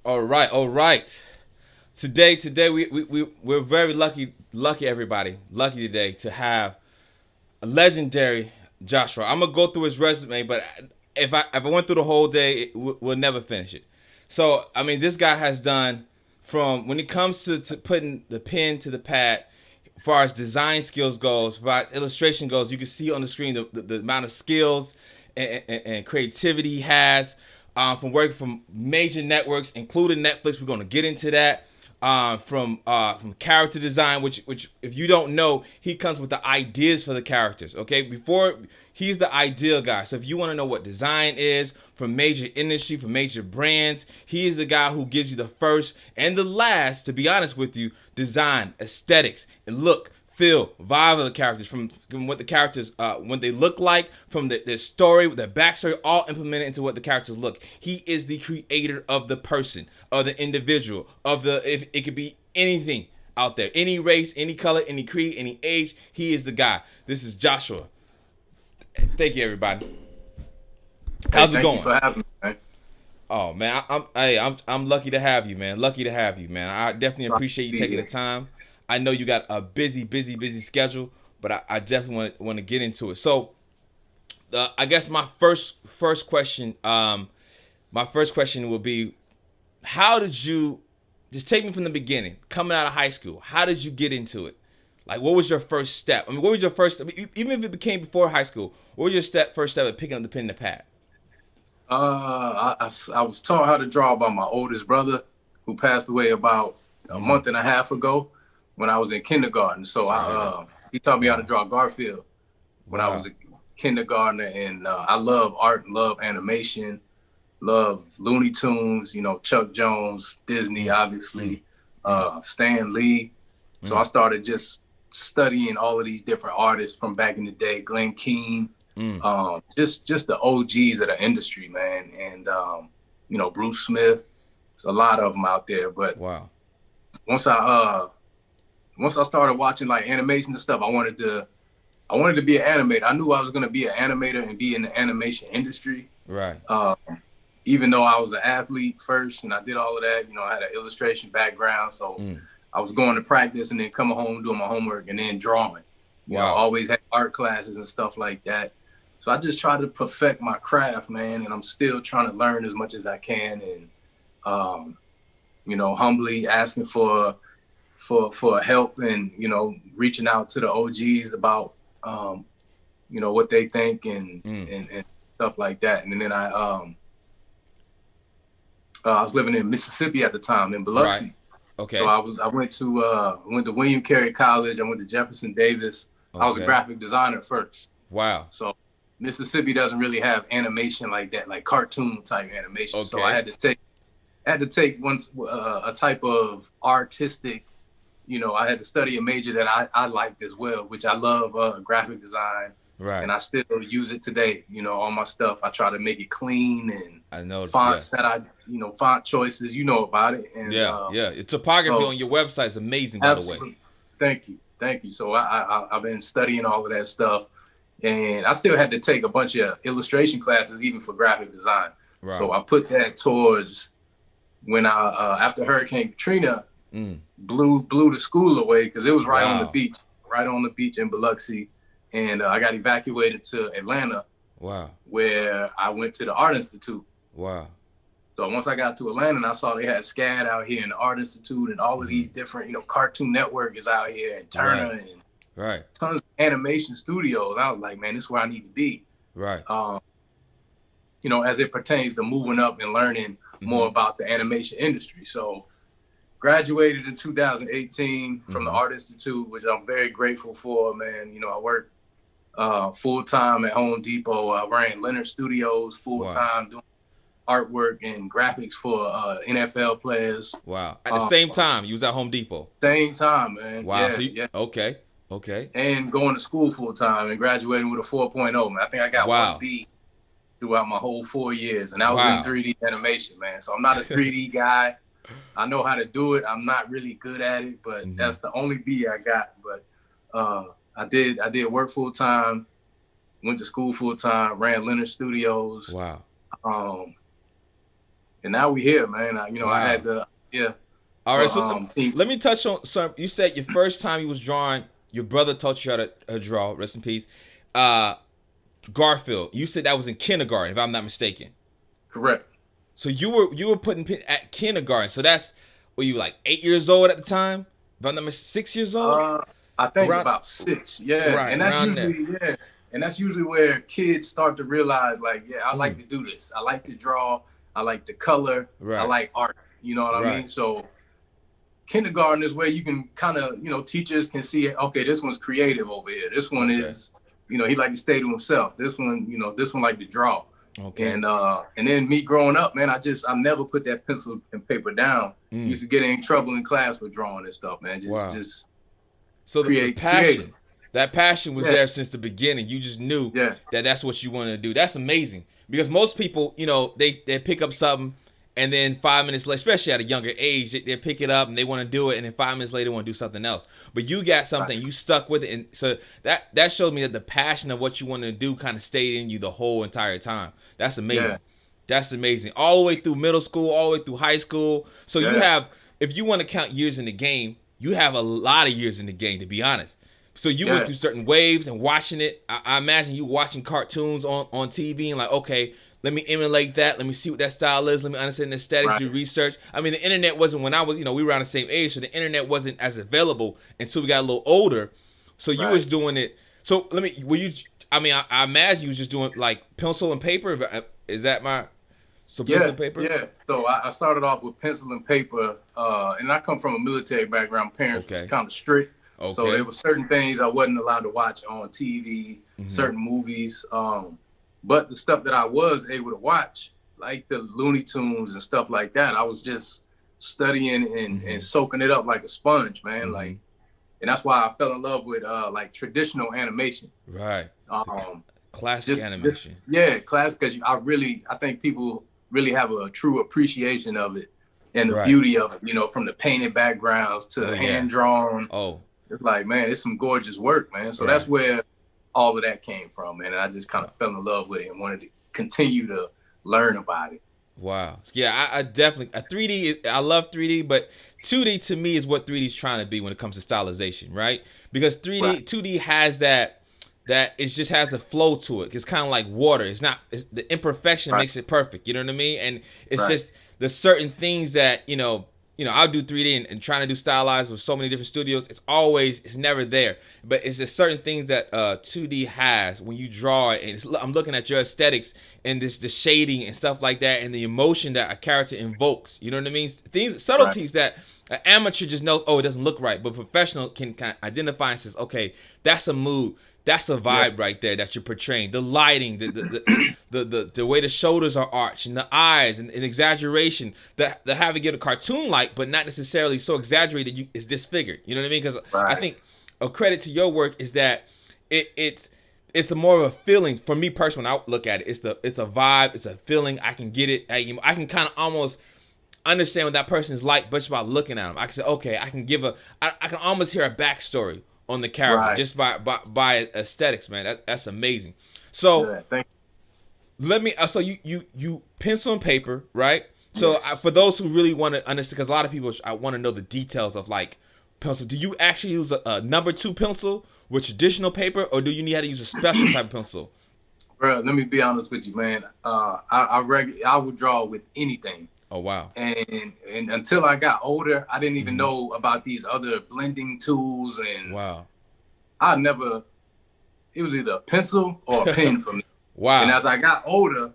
All right, all right. Today we're very lucky everybody, lucky today to have a legendary Joshua. I'm gonna go through his resume, but if I went through the whole day, we'll never finish it. So I mean, this guy has done from when it comes to putting the pen to the pad, as far as design skills goes, as far as illustration goes, you can see on the screen the amount of skills and creativity he has from working from major networks, including Netflix. We're going to get into that. From character design, which if you don't know, he comes with the ideas for the characters. Okay, before he's the ideal guy. So if you want to know what design is from major industry, from major brands, he is the guy who gives you the first and the last. To be honest with you, design, aesthetics, and look, feel, vibe of the characters, from what the characters, what they look like, from their story, their backstory, all implemented into what the characters look. He is the creator of the person, of the individual, of the, if it could be anything out there, any race, any color, any creed, any age. He is the guy. This is Joshua. Thank you, everybody. Hey, How's it thank you going? for having me, man. Oh man, I'm lucky to have you, man. Lucky to have you, man. I definitely Glad appreciate to you be taking the here. time. I know you got a busy schedule, but I definitely want to get into it. So, I guess my first question, my first question will be, how did you just take me from the beginning, coming out of high school? How did you get into it? Like, what was your first step? I mean, what was your first? I mean, even if it became before high school, what was your first step at picking up the pen and the pad? I was taught how to draw by my oldest brother, who passed away about a Mm-hmm. month and a half ago when I was in kindergarten. So Sorry to hear that. he taught me how to Wow, draw Garfield when I was wow. a kindergartner, and I love art, love animation, love Looney Tunes. You know, Chuck Jones, Disney, Mm, mm, obviously, mm, Stan Lee. So I mm, started just studying all of these different artists from back in the day, Glenn Keane, mm. just the OGs of the industry, man. And Bruce Smith. There's a lot of them out there. But Wow. once I uh once I started watching like animation and stuff, I wanted to be an animator. I knew I was gonna be an animator and be in the animation industry. Right. Uh, Even though I was an athlete first and I did all of that, I had an illustration background, so Mm. I was going to practice and then coming home doing my homework and then drawing. Wow. Always had art classes and stuff like that. So I just try to perfect my craft, man, and I'm still trying to learn as much as I can, and humbly asking for help, and reaching out to the OGs about what they think, and Mm. and stuff like that. And then I was living in Mississippi at the time in Right. Biloxi. So Okay. I went to William Carey College. I went to Jefferson Davis. I was a Okay. graphic designer first. Wow. So Mississippi doesn't really have animation like that, like cartoon type animation. So I Okay. had to take once a type of artistic. I had to study a major that I liked as well, which I love, graphic design, Right. and I still use it today. All my stuff, I try to make it clean, and I know. Yeah. fonts that font choices, about it. And Yeah. Yeah. Your topography so on your website is amazing, by the way. absolutely, thank you. So I've been studying all of that stuff, and I still had to take a bunch of illustration classes even for graphic design. Right. So I put that towards when I after Hurricane Katrina Mm. blew the school away, because it was Wow. right on the beach in Biloxi, and I got evacuated to Atlanta, Wow. where I went to the Art Institute. Wow. So once I got to Atlanta and I saw they had SCAD out here and the Art Institute and all of Mm-hmm. these different, Cartoon Network is out here, and Right. Turner, and Right. tons of animation studios. I was like, man, this is where I need to be. Right. Um, as it pertains to moving up and learning Mm-hmm. more about the animation industry. So graduated in 2018 from the Mm-hmm. Art Institute, which I'm very grateful for, man. I work full time at Home Depot. I ran Leonard Studios full Wow. time, doing artwork and graphics for NFL players. Wow. At the Um, same time, you was at Home Depot. Same time, man. Wow. Yeah, So you yeah. okay? Okay. And going to school full time and graduating with a 4.0, man. I think I got one Wow. B throughout my whole 4 years, and that was in Wow. 3D animation, man. So I'm not a 3D guy. I know how to do it. I'm not really good at it, but Mm-hmm. that's the only B I got. But I did work full time, went to school full time, ran Leonard Studios. Wow. Um, and now we here, man. Wow. I had the All right, so team. let me touch on some. You said your first time you was drawing, your brother taught you how to draw. Rest in peace. Garfield. You said that was in kindergarten, if I'm not mistaken. Correct. So you were putting pen at kindergarten. So that's were you like 8 years old at the time? If I'm not mistaken, 6 years old. I think about 6. Yeah, right, and that's usually and that's usually where kids start to realize, like, yeah, I like to do this. I like to draw. I like to color. Right. I like art. You know what I mean? So kindergarten is where you can kind of, teachers can see, okay, this one's creative over here. This one is, he like to stay to himself. This one, this one like to draw. Okay. And then me growing up, man, I never put that pencil and paper down. Used to get in trouble in class for drawing and stuff, man. Just so the passion. That passion was there since the beginning. You just knew that that's what you wanted to do. That's amazing. Because most people, they pick up something and then 5 minutes later, especially at a younger age, they pick it up and they want to do it, and then 5 minutes later they want to do something else. But you got something, you stuck with it, and so that showed me that the passion of what you wanted to do kind of stayed in you the whole entire time. That's amazing. Yeah. That's amazing. All the way through middle school, all the way through high school. So you have, if you want to count years in the game, you have a lot of years in the game, to be honest. So you went through certain waves and watching it. I imagine you watching cartoons on TV and like, okay, let me emulate that. Let me see what that style is. Let me understand the aesthetics, do research. I mean, the internet wasn't, when I was, we were around the same age, so the internet wasn't as available until we got a little older. So you was doing it. So I imagine you was just doing like pencil and paper. Is that pencil and paper? Yeah. So I started off with pencil and paper, and I come from a military background. Parents was kind of strict. Okay. So there were certain things I wasn't allowed to watch on TV, certain movies. But the stuff that I was able to watch, like the Looney Tunes and stuff like that, I was just studying and soaking it up like a sponge, man. Like, and that's why I fell in love with like traditional animation. Right. Classic animation. Classic, because I think people really have a true appreciation of it and the beauty of it, from the painted backgrounds to hand drawn. Oh. It's like, man, it's some gorgeous work, man. So that's where all of that came from, man. And I just kind of fell in love with it and wanted to continue to learn about it. Wow. Yeah, I definitely, 3D, I love 3D, but 2D to me is what 3D is trying to be when it comes to stylization, right? Because 2D has that it just has a flow to it. It's kind of like water. The imperfection makes it perfect. You know what I mean? And it's just the certain things that, I'll do 3D and trying to do stylized with so many different studios. It's never there. But it's just certain things that 2D has when you draw it. And I'm looking at your aesthetics and the shading and stuff like that, and the emotion that a character invokes. You know what I mean? Subtleties that an amateur just knows, it doesn't look right. But professional can kind of identify and says, okay, that's a mood. That's a vibe right there that you're portraying. The lighting, the way the shoulders are arched, and the eyes, and exaggeration. The having it a cartoon like, but not necessarily so exaggerated it's disfigured. You know what I mean? Because I think a credit to your work is that it's a more of a feeling for me personally. When I look at it, it's a vibe, it's a feeling. I can get it. I can kind of almost understand what that person is like, but just by looking at them, I can say, okay, I can almost hear a backstory on the character just by aesthetics, man. That's amazing. So let me. So you pencil and paper, right? So for those who really want to understand, because a lot of people want to know the details of like pencil. Do you actually use a number 2 pencil with traditional paper, or do you need to use a special type of pencil? Bro, let me be honest with you, man. I would draw with anything. Oh, wow. And until I got older, I didn't even know about these other blending tools. And it was either a pencil or a pen for me. Wow. And as I got older,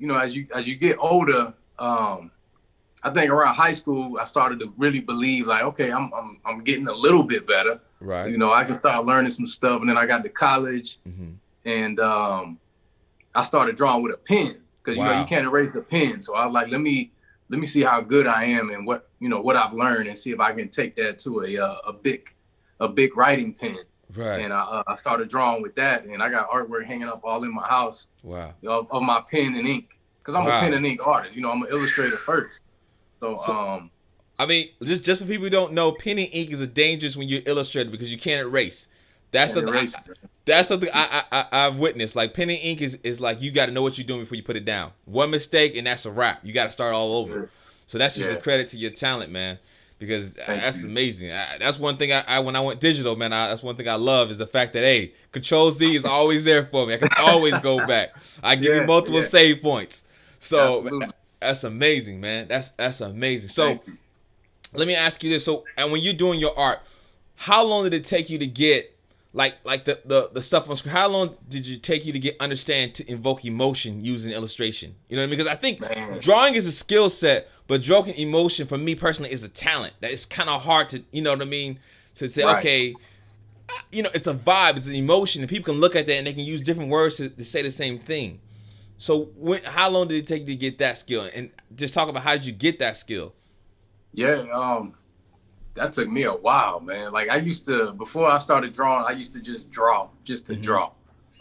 as you get older, I think around high school, I started to really believe like, okay, I'm getting a little bit better. Right. I can start learning some stuff. And then I got to college and I started drawing with a pen because, you can't erase the pen. So I was like, let me see how good I am and what I've learned, and see if I can take that to a big writing pen. Right. And I started drawing with that, and I got artwork hanging up all in my house. Wow. Of my pen and ink, because I'm a pen and ink artist. I'm an illustrator first. So I mean, just for people who don't know, pen and ink is dangerous when you're illustrator because you can't erase. That's and something. erasing. That's something I've witnessed. Like pen and ink is like you got to know what you're doing before you put it down. One mistake and that's a wrap. You got to start all over. So that's just a credit to your talent, man. Because that's amazing. That's one thing I when I went digital, man. That's one thing I love is the fact that hey, Control Z is always there for me. I can always go back. I give you multiple save points. So that's amazing, man. That's amazing. So let me ask you this. So and when you're doing your art, how long did it take you to get like the stuff on screen? How long did it take you to get understand to invoke emotion using illustration? You know what I mean? Because I think drawing is a skill set, but drawing emotion for me personally is a talent. That it's kind of hard to, you know what I mean, to say okay, you know, it's a vibe, it's an emotion, and people can look at that and they can use different words to say the same thing. So how long did it take you to get that skill? And just talk about how did you get that skill? Yeah, that took me a while, man. Like I used to, before I started drawing, I used to just draw, just to draw.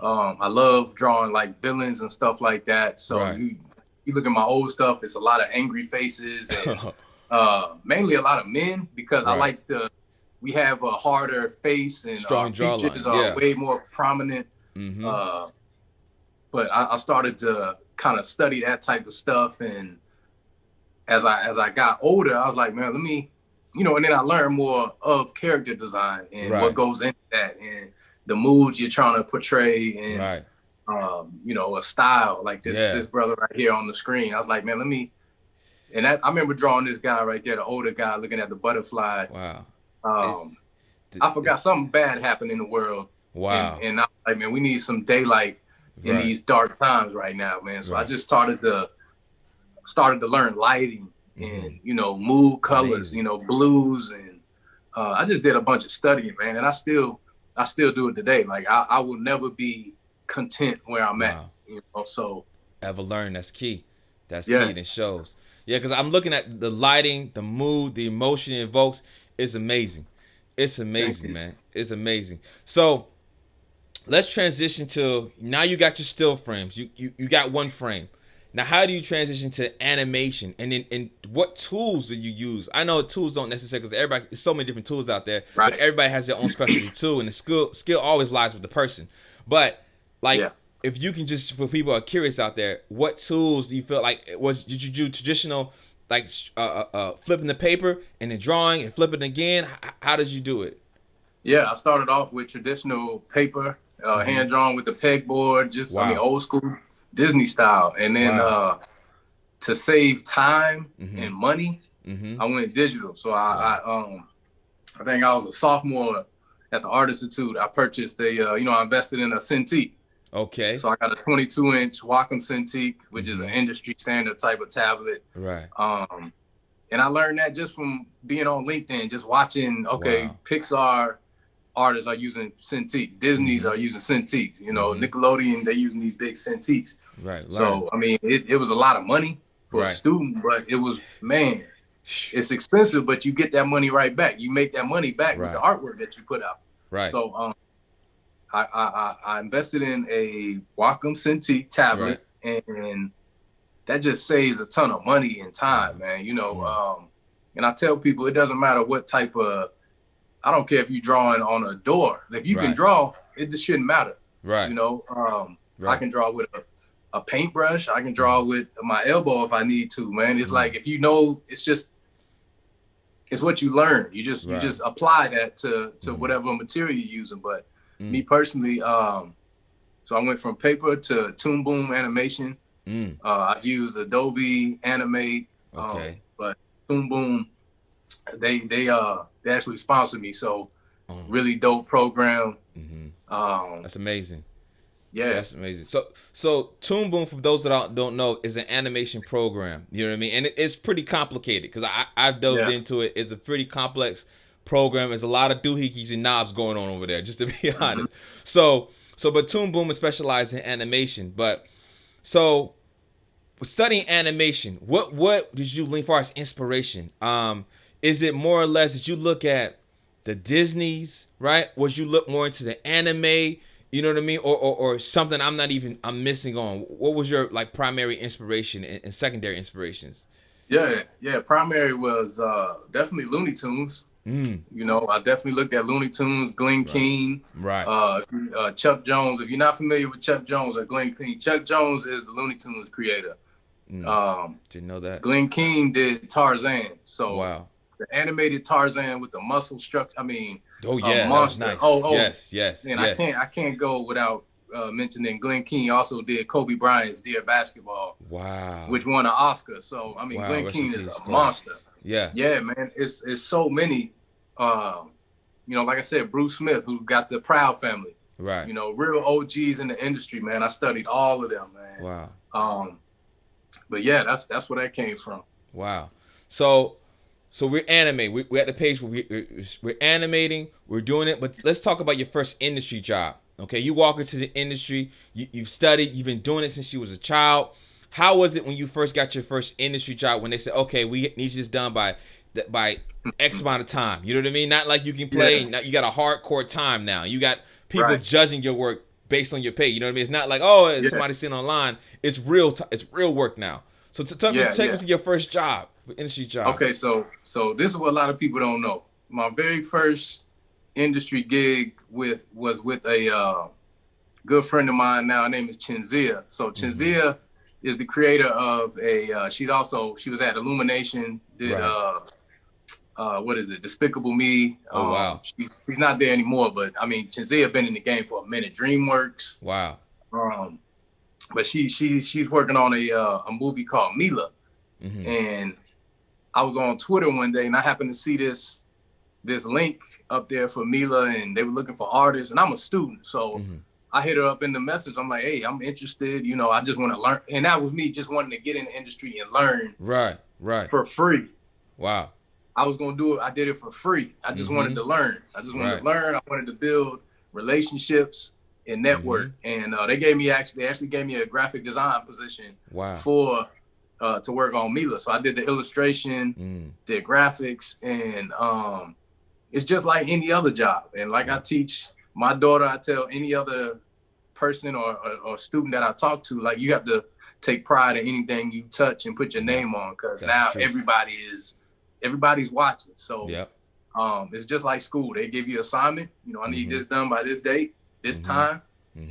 I love drawing like villains and stuff like that. So you look at my old stuff, it's a lot of angry faces and mainly a lot of men because I like we have a harder face and strong features are way more prominent. But I started to kind of study that type of stuff. And as I got older, I was like, man, let me, you know, and then I learned more of character design and what goes into that and the moods you're trying to portray and, you know, a style like this brother right here on the screen. I was like, man, let me, and I remember drawing this guy right there, the older guy looking at the butterfly. Wow. I forgot something bad happened in the world. Wow. And I was like, man, we need some daylight in these dark times right now, man. So I just started to learn lighting and, you know, mood colors, you know, blues. And I just did a bunch of studying, man. And I still do it today. Like I will never be content where I'm at, you know, so. Ever learn, that's key. That's key and it shows. Yeah, because I'm looking at the lighting, the mood, the emotion it evokes. It's amazing. It's amazing, man. It's amazing. So let's transition to, now you got your still frames. You got one frame. Now, how do you transition to animation? And then, what tools do you use? I know tools don't necessarily, because there's so many different tools out there. But everybody has their own specialty too, and the skill always lies with the person. But like, if you can just, for people who are curious out there, what tools do you feel like did you do traditional, like flipping the paper and then drawing and flipping again? How did you do it? Yeah, I started off with traditional paper, hand drawn with the pegboard, just I mean old school Disney style. And then to save time and money, I went digital. So I think I was a sophomore at the Art Institute. I purchased I invested in a Cintiq. Okay. So I got a 22-inch Wacom Cintiq, which is an industry standard type of tablet. Right. And I learned that just from being on LinkedIn, just watching, Pixar artists are using Cintiq. Disney's are using Cintiqs. You know, Nickelodeon, they're using these big Cintiqs. Right. So, I mean, it was a lot of money for a student, but it was, man, it's expensive, but you get that money right back. You make that money back with the artwork that you put out. Right. So I invested in a Wacom Cintiq tablet, and that just saves a ton of money and time, man. You know, and I tell people it doesn't matter what type of, I don't care if you're drawing on a door. If you can draw, it just shouldn't matter. Right. You know, I can draw with a paintbrush. I can draw with my elbow if I need to, man. It's like, if you know, it's what you learn. You just apply that to whatever material you're using. But me personally, so I went from paper to Toon Boom animation. I used Adobe Animate, but Toon Boom, they actually sponsored me. So really dope program. That's amazing. Yeah, that's amazing. So Toon Boom, for those that don't know, is an animation program. You know what I mean? And it's pretty complicated because I've dove into it. It's a pretty complex program. There's a lot of doohickeys and knobs going on over there, just to be honest. But Toon Boom is specialized in animation. But so studying animation, what did you lean for as inspiration? Is it more or less that you look at the Disneys, right? Would you look more into the anime? You know what I mean? Or something I'm missing on. What was your like primary inspiration and secondary inspirations? Yeah. Primary was definitely Looney Tunes. You know, I definitely looked at Looney Tunes, Glenn Keane, Chuck Jones. If you're not familiar with Chuck Jones or Glenn Keane, Chuck Jones is the Looney Tunes creator. Didn't know that. Glenn Keane did Tarzan. So the animated Tarzan with the muscle structure. I mean, monster. That was nice. Yes. And I can't go without mentioning Glenn Keane also did Kobe Bryant's Dear Basketball. Wow. Which won an Oscar. So I mean, Glenn Keane is a monster. Yeah, man. It's so many. You know, like I said, Bruce Smith, who got the Proud Family. Right. You know, real OGs in the industry, man. I studied all of them, man. Wow. But yeah, that's where that came from. Wow. So we're animating. We're at the page where we're animating. We're doing it. But let's talk about your first industry job. Okay, you walk into the industry. You've studied. You've been doing it since you was a child. How was it when you first got your first industry job? When they said, "Okay, we need this done by X amount of time." You know what I mean? Not like you can play. Now you got a hardcore time now. You got people judging your work based on your pay. You know what I mean? It's not like, oh, somebody sitting online. It's real. It's real work now. So take me to your first job, industry job. Okay, so this is what a lot of people don't know. My very first industry gig was with a good friend of mine. Now her name is Chenzia. So Chenzia is the creator of she was at Illumination, did what is it, Despicable Me. Oh wow. She's not there anymore, but I mean Chenzia been in the game for a minute. DreamWorks. Wow. But she's working on a movie called Mila. And I was on Twitter one day and I happened to see this link up there for Mila, and they were looking for artists, and I'm a student, so I hit her up in the message. I'm like, hey, I'm interested. You know, I just want to learn. And that was me just wanting to get in the industry and learn. Right. For free. Wow. I was going to do it. I did it for free. I just wanted to learn. I wanted to build relationships and network. And they actually gave me a graphic design position for to work on Mila. So I did the illustration, did graphics, and it's just like any other job. And like I teach my daughter, I tell any other person or student that I talk to, like, you have to take pride in anything you touch and put your name on, because now everybody's watching. So it's just like school. They give you assignment. You know, I need this done by this date, this time,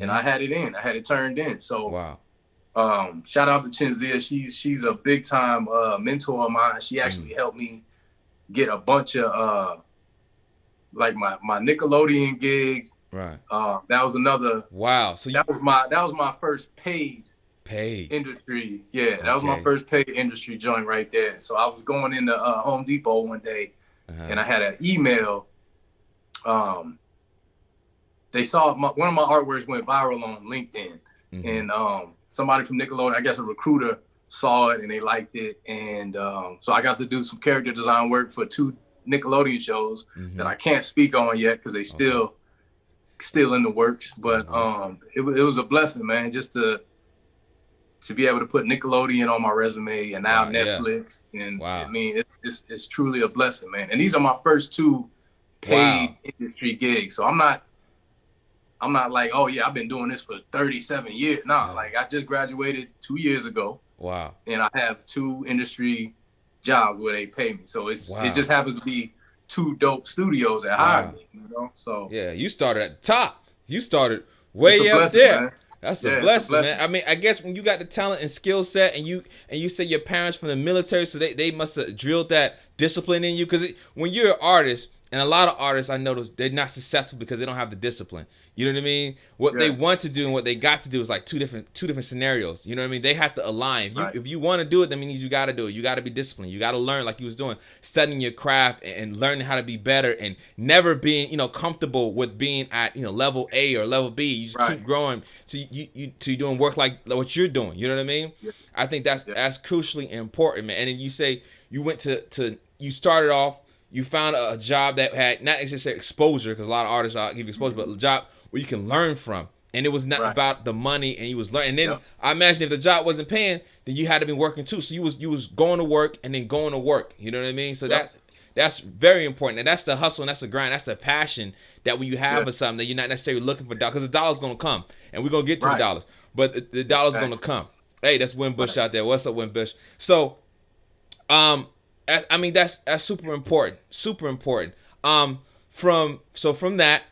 and I had it turned in. So shout out to Chenzia. She's a big time mentor of mine. She actually helped me get a bunch of like my Nickelodeon gig. Right. That was another. Wow. So that was my first paid industry. Yeah, that was my first paid industry joint right there. So I was going into Home Depot one day, and I had an email. They saw one of my artworks went viral on LinkedIn, and somebody from Nickelodeon, I guess a recruiter, saw it and they liked it, and so I got to do some character design work for 2 Nickelodeon shows that I can't speak on yet because they still in the works. But it was a blessing, man, just to be able to put Nickelodeon on my resume, and now Netflix. And I mean, it's truly a blessing, man. And these are my first 2 paid industry gigs. So I'm not like, oh yeah, I've been doing this for 37 years. No, like I just graduated 2 years ago. Wow. And I have 2 industry jobs where they pay me. So it just happens to be 2 dope studios that hired me, you know? So yeah, you started at the top. You started way up there. Man. That's a blessing, man. I mean, I guess when you got the talent and skill set, and you say your parents from the military, so they must have drilled that discipline in you. Because when you're an artist, and a lot of artists I notice, they're not successful because they don't have the discipline. You know what I mean? What they want to do and what they got to do is like two different scenarios. You know what I mean? They have to align. If you want to do it, that means you got to do it. You got to be disciplined. You got to learn, like you was doing, studying your craft and learning how to be better, and never being comfortable with being at level A or level B. You just keep growing to you doing work like what you're doing. You know what I mean? Yeah. I think that's crucially important, man. And then you say you went to you started off. You found a job that had not necessarily exposure, because a lot of artists give you exposure, but a job where you can learn from. And it was not about the money, and you was learning. And then I imagine if the job wasn't paying, then you had to be working too. So you was going to work and then going to work. You know what I mean? So that's very important. And that's the hustle, and that's the grind. That's the passion that when you have for something, that you're not necessarily looking for dollars, because the dollar's going to come. And we're going to get to the dollars. But the dollar's going to come. Hey, that's Win Bush out there. What's up, Win Bush? So, I mean, that's super important. Super important. From that,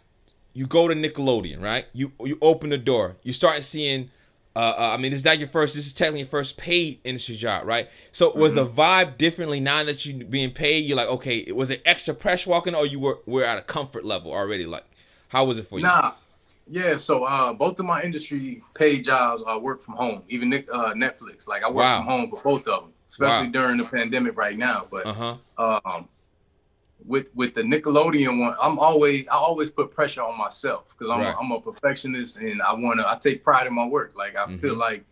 you go to Nickelodeon, right? You open the door. You start seeing. I mean, this is technically your first paid industry job, right? So was the vibe differently now that you being paid? You're like, okay, was it extra pressure walking, or you were at a comfort level already? Like, how was it for you? Nah, yeah. So both of my industry paid jobs are work from home. Even Netflix, like I work from home for both of them, especially during the pandemic right now. But with the Nickelodeon one, I always put pressure on myself because I'm a perfectionist and I take pride in my work. Like I feel like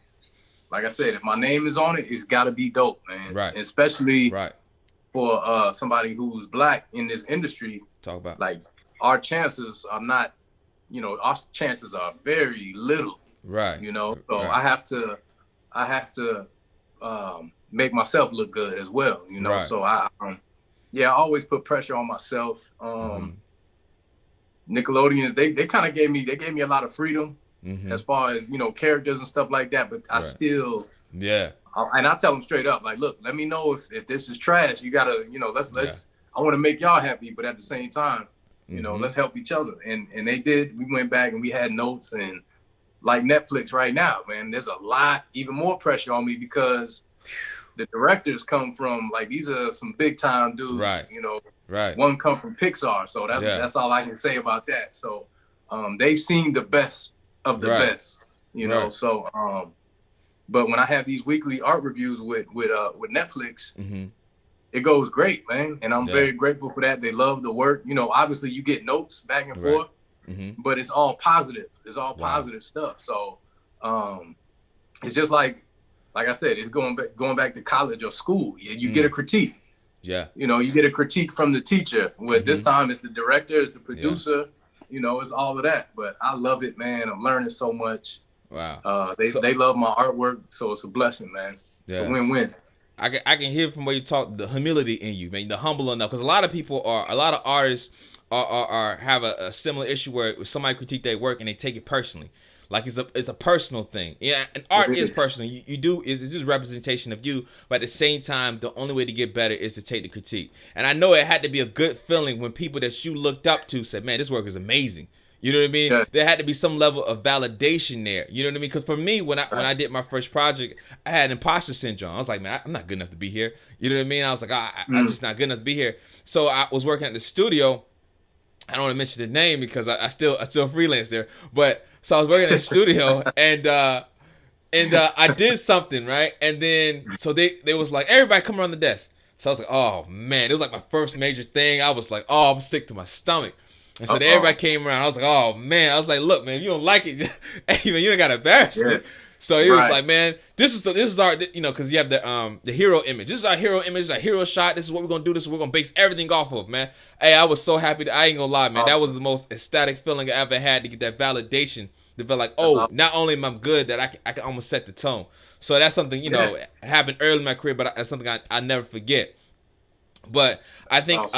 I said, if my name is on it, it's got to be dope, man. Right. And especially for somebody who's black in this industry. Talk about like our chances are not, our chances are very little. Right. So I have to make myself look good as well. So I always put pressure on myself. Nickelodeons, they kind of gave me a lot of freedom as far as, characters and stuff like that. But I still, and I tell them straight up, like, look, let me know if this is trash. You gotta, let's. I want to make y'all happy, but at the same time, let's help each other. And they did. We went back and we had notes, and like Netflix right now, man, there's a lot, even more pressure on me because the directors come from, like, these are some big time dudes, one come from Pixar. So that's all I can say about that. So they've seen the best of the best, so but when I have these weekly art reviews with Netflix, it goes great, man. And I'm very grateful for that. They love the work. Obviously you get notes back and forth, but it's all positive. It's all positive stuff. So it's just like I said, it's going back to college or school. You get a critique. Yeah. You get a critique from the teacher. With this time it's the director, it's the producer, it's all of that. But I love it, man. I'm learning so much. Wow. They love my artwork, so it's a blessing, man. Yeah. It's a win-win. I can hear from where you talk the humility in you, man. The humble enough, because a lot of artists have a similar issue where somebody critique their work and they take it personally, like it's a personal thing. Yeah, and art is personal. It's just representation of you, but at the same time, the only way to get better is to take the critique. And I know it had to be a good feeling when people that you looked up to said, "Man, this work is amazing." You know what I mean? Yeah. There had to be some level of validation there. You know what I mean? Because for me, when I did my first project, I had imposter syndrome. I was like, man, I'm not good enough to be here. You know what I mean? I was like, I'm just not good enough to be here. So I was working at the studio. I don't want to mention the name because I still freelance there. But so I was working at the studio and I did something, right? And then so they was like, everybody come around the desk. So I was like, oh man, it was like my first major thing. I was like, oh, I'm sick to my stomach. And so then everybody came around. I was like, oh, man. I was like, look, man, if you don't like it, hey, man, you don't got to embarrass me. So he was like, man, this is our, because you have the hero image. This is our hero image, this is our hero shot. This is what we're going to do. This is what we're going to base everything off of, man. Hey, I was so happy. I ain't going to lie, man. That was the most ecstatic feeling I ever had to get that validation. To feel like, not only am I good, that I can almost set the tone. So that's something, happened early in my career, but that's something I never forget. But I think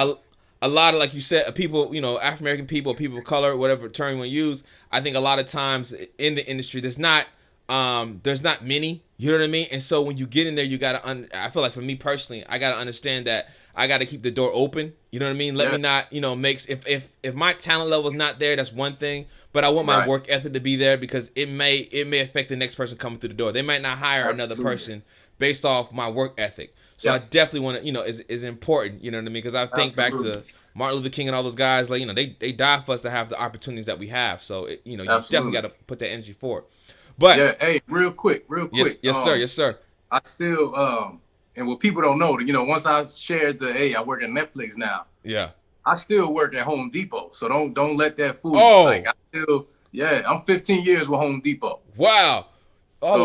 a lot of, like you said, people, African-American people of color, whatever term you want to use, I think a lot of times in the industry, there's not many, you know what I mean? And so when you get in there, you got to, I feel like for me personally, I got to understand that I got to keep the door open, you know what I mean? Let me not, if my talent level is not there, that's one thing, but I want my work ethic to be there because it may affect the next person coming through the door. They might not hire another person based off my work ethic. So I definitely want to, is important, you know what I mean? Because I think back to Martin Luther King and all those guys, like, they died for us to have the opportunities that we have. So, you definitely got to put that energy forward. But hey, real quick. Yes, sir. I still, and what people don't know, once I shared I work at Netflix now. Yeah. I still work at Home Depot. So don't let that fool you. Like, I'm 15 years with Home Depot. Wow. I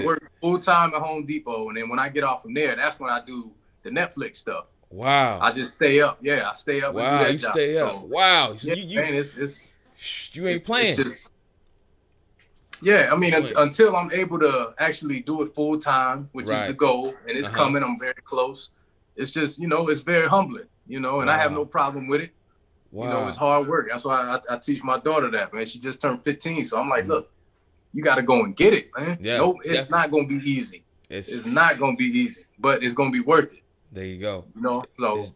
work full time at Home Depot, and then when I get off from there, that's when I do the Netflix stuff. Wow. I just stay up. Yeah, I stay up. Wow, you job. Stay up. So, wow. Yeah, man, it's you ain't playing. I mean, until I'm able to actually do it full time, which is the goal, and it's coming. I'm very close. It's just, it's very humbling, and I have no problem with it. Wow. It's hard work. That's why I teach my daughter that, man. She just turned 15, so I'm like, look. You got to go and get it, man. Yeah, it's not going to be easy. It's not going to be easy, but it's going to be worth it. There you go. You know, so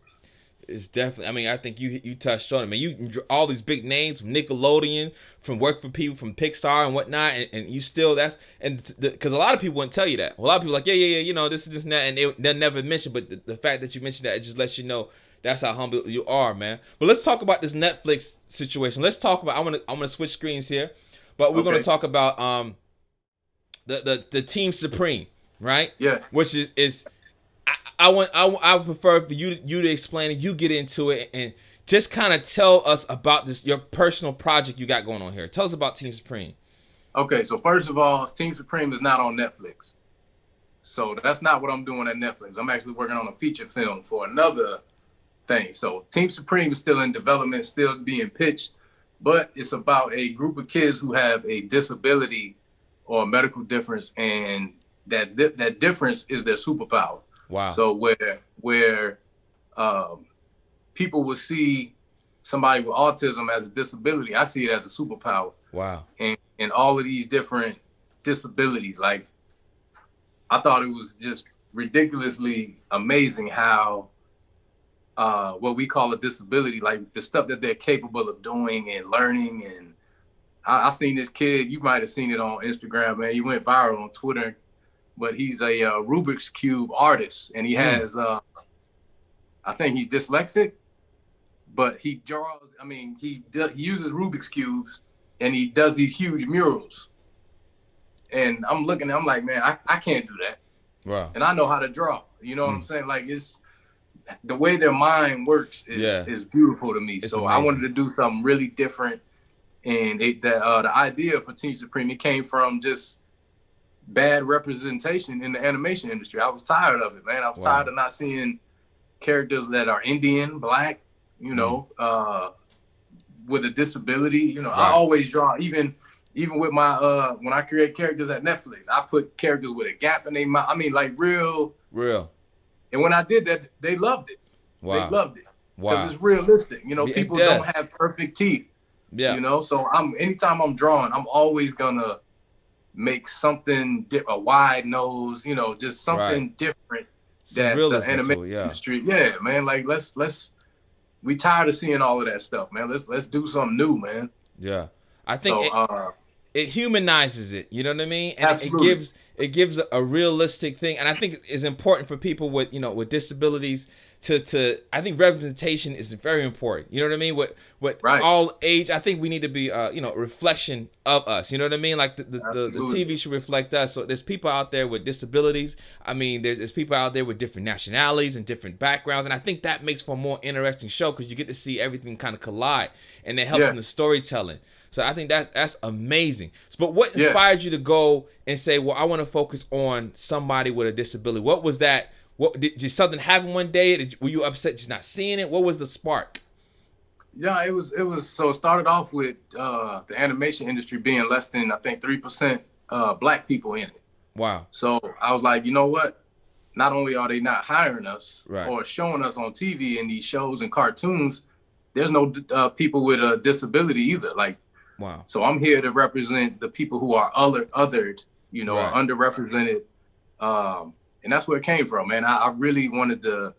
it's definitely. I mean, I think you touched on it. I mean, you all these big names from Nickelodeon, from work for people from Pixar and whatnot, and you still because a lot of people wouldn't tell you that. A lot of people are like, yeah, you know, this and that, and they'll never mention. But the fact that you mentioned that, it just lets you know that's how humble you are, man. But let's talk about this Netflix situation. Let's talk about. I'm gonna switch screens here, but we're gonna talk about the Team Supreme, right? Yeah. Which is I would prefer for you to explain it. You get into it and just kind of tell us about your personal project you got going on here. Tell us about Team Supreme. Okay, so first of all, Team Supreme is not on Netflix. So that's not what I'm doing at Netflix. I'm actually working on a feature film for another thing. So Team Supreme is still in development, still being pitched, but it's about a group of kids who have a disability or a medical difference, and that difference is their superpower. Wow. So where people would see somebody with autism as a disability, I see it as a superpower. Wow. And all of these different disabilities, like, I thought it was just ridiculously amazing how what we call a disability, like the stuff that they're capable of doing and learning. And I seen this kid, you might have seen it on Instagram, man. He went viral on Twitter, but he's a Rubik's Cube artist, and he has, I think he's dyslexic, but he draws, I mean, he uses Rubik's Cubes, and he does these huge murals. And I'm looking, I'm like, man, I can't do that. Wow. And I know how to draw. You know what I'm saying? Like, it's the way their mind works is beautiful to me. It's so amazing. I wanted to do something really different. And the idea for Team Supreme, it came from just bad representation in the animation industry. I was tired of it, man. I was tired of not seeing characters that are Indian, Black, you know, with a disability. You know, I always draw, even with my when I create characters at Netflix, I put characters with a gap in their mouth. I mean, like real. And when I did that, they loved it. Wow. They loved it because it's realistic. You know, people don't have perfect teeth. Yeah. You know, so anytime I'm drawing, I'm always gonna make something a wide nose. You know, just something different that the animation industry. Yeah, man. Like we tired of seeing all of that stuff, man. Let's do something new, man. Yeah, I think it humanizes it. You know what I mean? And absolutely. it gives a realistic thing, and I think it's important for people with with disabilities to I think representation is very important. You know what I mean? With all age, I think we need to be a reflection of us. You know what I mean? Like the TV should reflect us. So there's people out there with disabilities. I mean, there's people out there with different nationalities and different backgrounds, and I think that makes for a more interesting show because you get to see everything kind of collide, and it helps in the storytelling. So I think that's amazing. But what inspired you to go and say, well, I want to focus on somebody with a disability? What was that? What did something happen one day? Were you upset just not seeing it? What was the spark? Yeah, it was. So it started off with the animation industry being less than, I think, 3% Black people in it. Wow. So I was like, you know what? Not only are they not hiring us or showing us on TV in these shows and cartoons, there's no people with a disability either. Like, wow. So I'm here to represent the people who are othered, or underrepresented. And that's where it came from, man. I really wanted to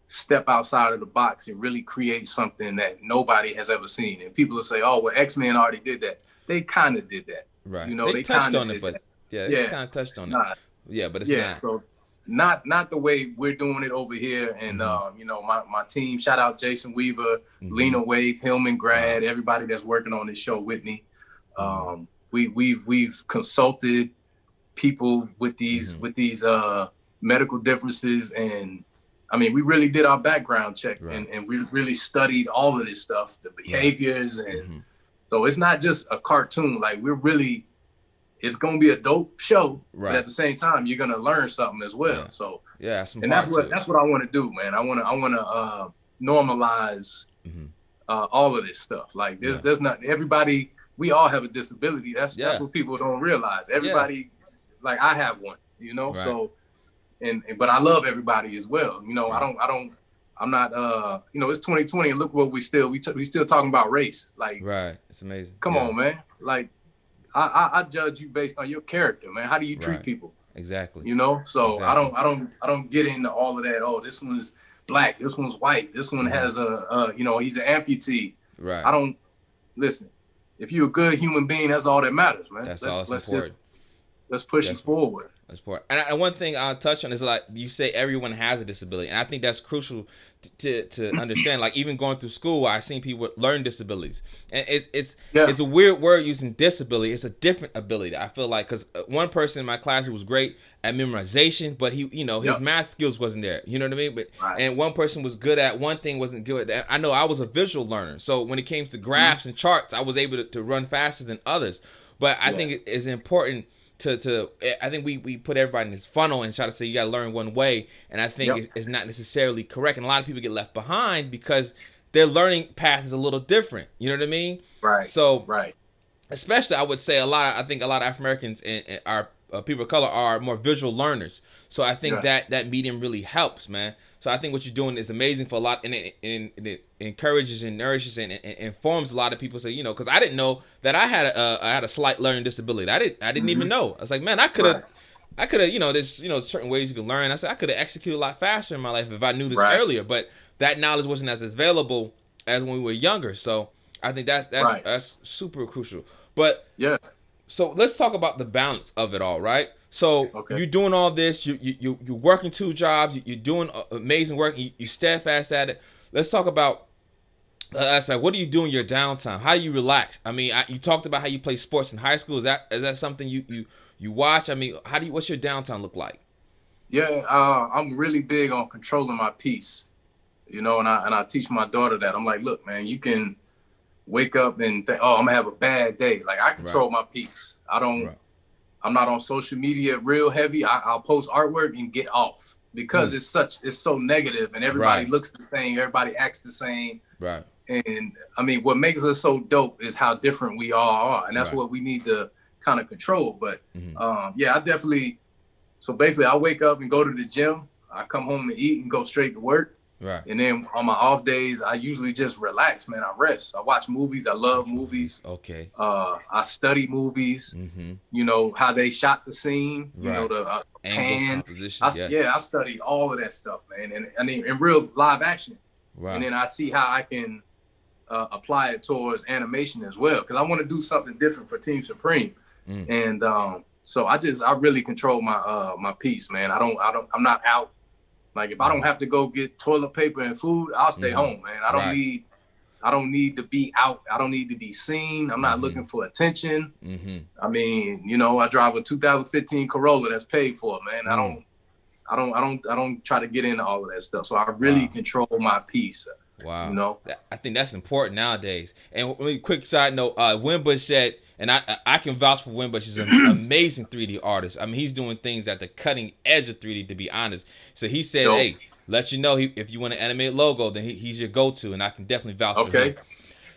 step outside of the box and really create something that nobody has ever seen. And people will say, oh, well, X-Men already did that. They kind of did that. Right. They touched on it, but they kind of touched on it. Yeah, but it's not. So not the way we're doing it over here. And, my team, shout out Jason Weaver, Lena Wade, Hillman Grad, everybody that's working on this show with me. We've consulted people with these medical differences, and I mean, we really did our background check and we really studied all of this stuff, the behaviors, and so it's not just a cartoon. Like it's gonna be a dope show, but at the same time, you're gonna learn something as well. So that's what I want to do, man. I want to normalize all of this stuff. Like there's not everybody. We all have a disability. That's what people don't realize. Everybody. Like I have one, so, but I love everybody as well. I'm not, it's 2020 and look what we still talking about race. Like, It's amazing. Come on, man. Like I judge you based on your character, man. How do you treat people? Exactly. You know, so Exactly. I don't get into all of that. Oh, this one's black, this one's white, this one has you know, he's an amputee. Right. I don't listen. If you're a good human being, that's all that matters, man. That's all that's important. Let's push it That's forward. That's important. And one thing I'll touch on is like you say, everyone has a disability, and I think that's crucial to understand. Like even going through school, I've seen people learn disabilities, and it's a weird word using disability. It's a different ability. I feel like because one person in my class who was great at memorization, but he, you know, his math skills wasn't there. You know what I mean? But and one person was good at one thing, wasn't good at. I know I was a visual learner, so when it came to graphs and charts, I was able to run faster than others. But I think it's important. I think we put everybody in this funnel and try to say you got to learn one way, and I think it's not necessarily correct, and a lot of people get left behind because their learning path is a little different. You know what I mean? Right. So especially I would say I think a lot of African Americans and our people of color are more visual learners. So I think that medium really helps, man. So I think what you're doing is amazing for a lot, and it encourages and nourishes and informs a lot of people. Say, you know, because I didn't know that I had a slight learning disability. I didn't even know. I was like, man, I could have, you know, there's, you know, certain ways you can learn. I said I could have executed a lot faster in my life if I knew this earlier. But that knowledge wasn't as available as when we were younger. So I think that's super crucial. But so let's talk about the balance of it all, right? So you're doing all this, you're working 2 jobs, you're doing amazing work, you're steadfast at it. Let's talk about aspect. What do you do in your downtime? How do you relax? I mean, you talked about how you play sports in high school. Is that something you watch? I mean, what's your downtime look like? Yeah, I'm really big on controlling my peace, you know, and I teach my daughter that. I'm like, look, man, you can wake up and think, oh, I'm gonna have a bad day. Like I control my peace. I'm not on social media real heavy. I'll post artwork and get off because it's so negative and everybody looks the same. Everybody acts the same. Right. And I mean, what makes us so dope is how different we all are. And that's what we need to kind of control. But I definitely, so basically I wake up and go to the gym. I come home and eat and go straight to work. Right. And then on my off days, I usually just relax, man. I rest. I watch movies. I love movies. Okay. I study movies. You know how they shot the scene. You know the pan. I study all of that stuff, man. And I mean in real live action. Right. And then I see how I can apply it towards animation as well, because I want to do something different for Team Supreme. And so I really control my peace, man. I'm not out. Like if I don't have to go get toilet paper and food, I'll stay home, man. I don't need to be out. I don't need to be seen. I'm not looking for attention. I mean, you know, I drive a 2015 Corolla that's paid for, man. I don't try to get into all of that stuff. So I really control my peace. Wow. You know, I think that's important nowadays. And really quick side note, Wimbush said, and I can vouch for Wimbush. He's an amazing 3D artist. I mean, he's doing things at the cutting edge of 3D, to be honest. So he said, hey, let you know if you want an animated logo, then he's your go-to, and I can definitely vouch for him.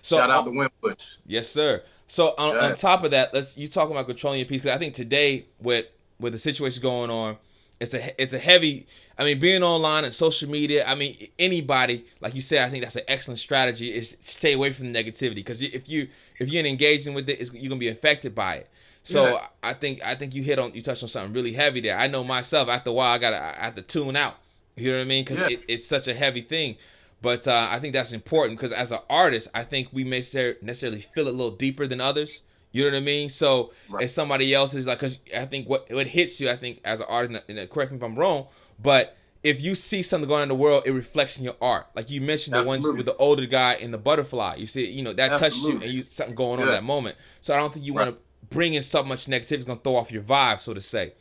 So, shout out to Wimbush. Yes, sir. So on top of that, you talking about controlling your piece, because I think today with the situation going on, it's a heavy. I mean, being online and social media. I mean, anybody, like you said, I think that's an excellent strategy. Is stay away from the negativity, because if you're engaging with it, you're gonna be affected by it. So I think you touched on something really heavy there. I know myself. After a while, I have to tune out. You know what I mean? Because it's such a heavy thing. But I think that's important, because as an artist, I think we may necessarily feel it a little deeper than others. You know what I mean? So if somebody else is like, because I think what hits you, I think as an artist, and correct me if I'm wrong, but if you see something going on in the world, it reflects in your art. Like you mentioned the one with the older guy and the butterfly. You see, you know, that touched you, and you something going on in that moment. So I don't think you want to bring in so much negativity. It's going to throw off your vibe, so to say.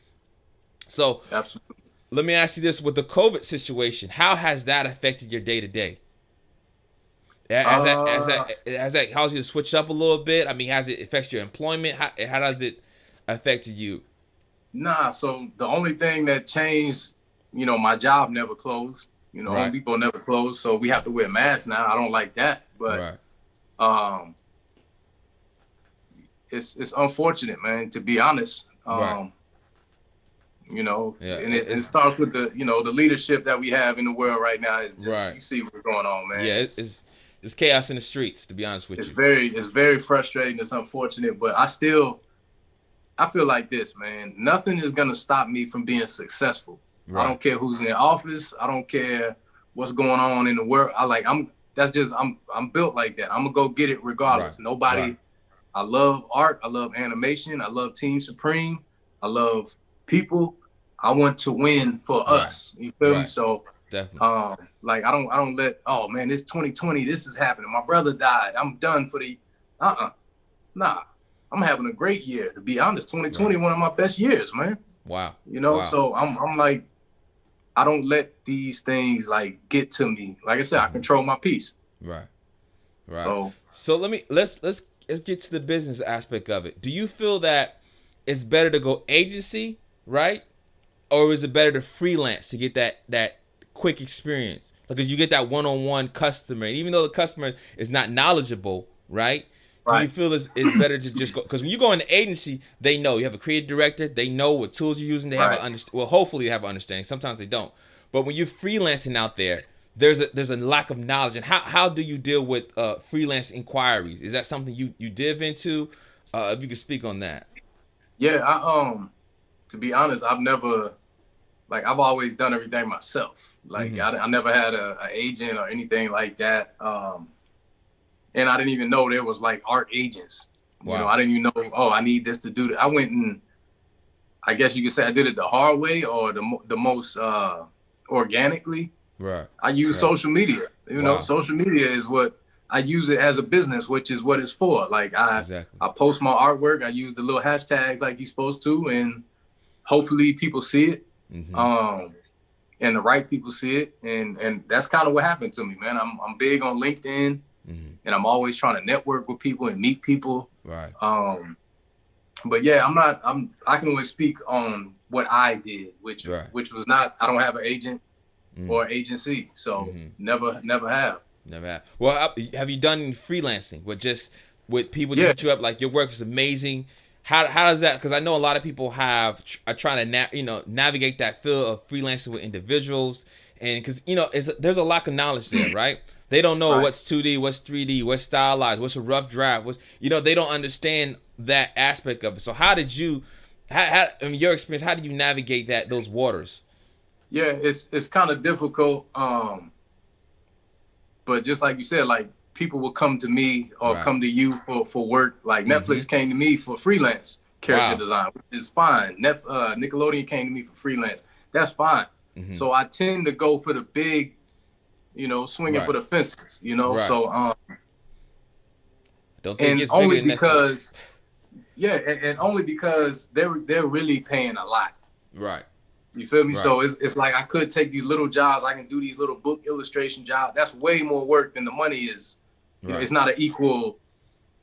So let me ask you this: with the COVID situation, how has that affected your day to day? Has that caused you to switch up a little bit? I mean, has it affected your employment? How does it affect you? Nah, so the only thing that changed, you know, my job never closed. You know, Home Depot never closed, so we have to wear masks now. I don't like that, but it's unfortunate, man. To be honest, you know, and it starts with the leadership that we have in the world right now. Is just, you see what's going on, man. Yeah, it's chaos in the streets, to be honest with you. It's very frustrating. It's unfortunate, but I still I feel like this, man. Nothing is gonna stop me from being successful. Right. I don't care who's in office. I don't care what's going on in the world. I'm built like that. I'm gonna go get it regardless. Right. Nobody. Right. I love art. I love animation. I love Team Supreme. I love people. I want to win for us. You feel me? So definitely. like I don't let, oh man, it's 2020. This is happening. My brother died. I'm done for the. Nah. I'm having a great year. To be honest, 2020 one of my best years, man. Wow. You know, so I'm like, I don't let these things like get to me. Like I said, I control my peace. Right. So let's get to the business aspect of it. Do you feel that it's better to go agency, right? Or is it better to freelance to get that quick experience? Because you get that one-on-one customer, and even though the customer is not knowledgeable, right? Do you feel it's better to just go? Because when you go in the agency, they know you have a creative director. They know what tools you're using. They have well, hopefully they have an understanding. Sometimes they don't. But when you're freelancing out there, there's a lack of knowledge. And how do you deal with freelance inquiries? Is that something you dive into? If you could speak on that. Yeah, to be honest, I've always done everything myself. Like I never had an agent or anything like that. And I didn't even know there was like art agents. Wow. You know, I didn't even know, oh, I need this to do that. I went and I guess you could say I did it the hard way or the most organically. Right. I use social media. You know, social media is what I use it as a business, which is what it's for. Like I post my artwork. I use the little hashtags like you're supposed to, and hopefully people see it. And the right people see it. And that's kind of what happened to me, man. I'm big on LinkedIn. And I'm always trying to network with people and meet people. Right. But yeah, I can only speak on what I did, which was not, I don't have an agent or agency. So never have. Never have. Well, have you done any freelancing with people to hit you up? Like your work is amazing. How does that? Because I know a lot of people are trying to navigate that field of freelancing with individuals, and because there's a lack of knowledge there, right? They don't know what's 2D, what's 3D, what's stylized, what's a rough draft. They don't understand that aspect of it. So how did you, in your experience, how did you navigate those waters? Yeah, it's kind of difficult. But just like you said, like people will come to me or come to you for work. Like Netflix came to me for freelance character design, which is fine. Nickelodeon came to me for freelance. That's fine. So I tend to go for the big, swinging for the fences, so don't think and only because and only because they're really paying a lot. Right. You feel me? Right. So it's like I could take these little jobs, I can do these little book illustration jobs. That's way more work than the money is. It's not an equal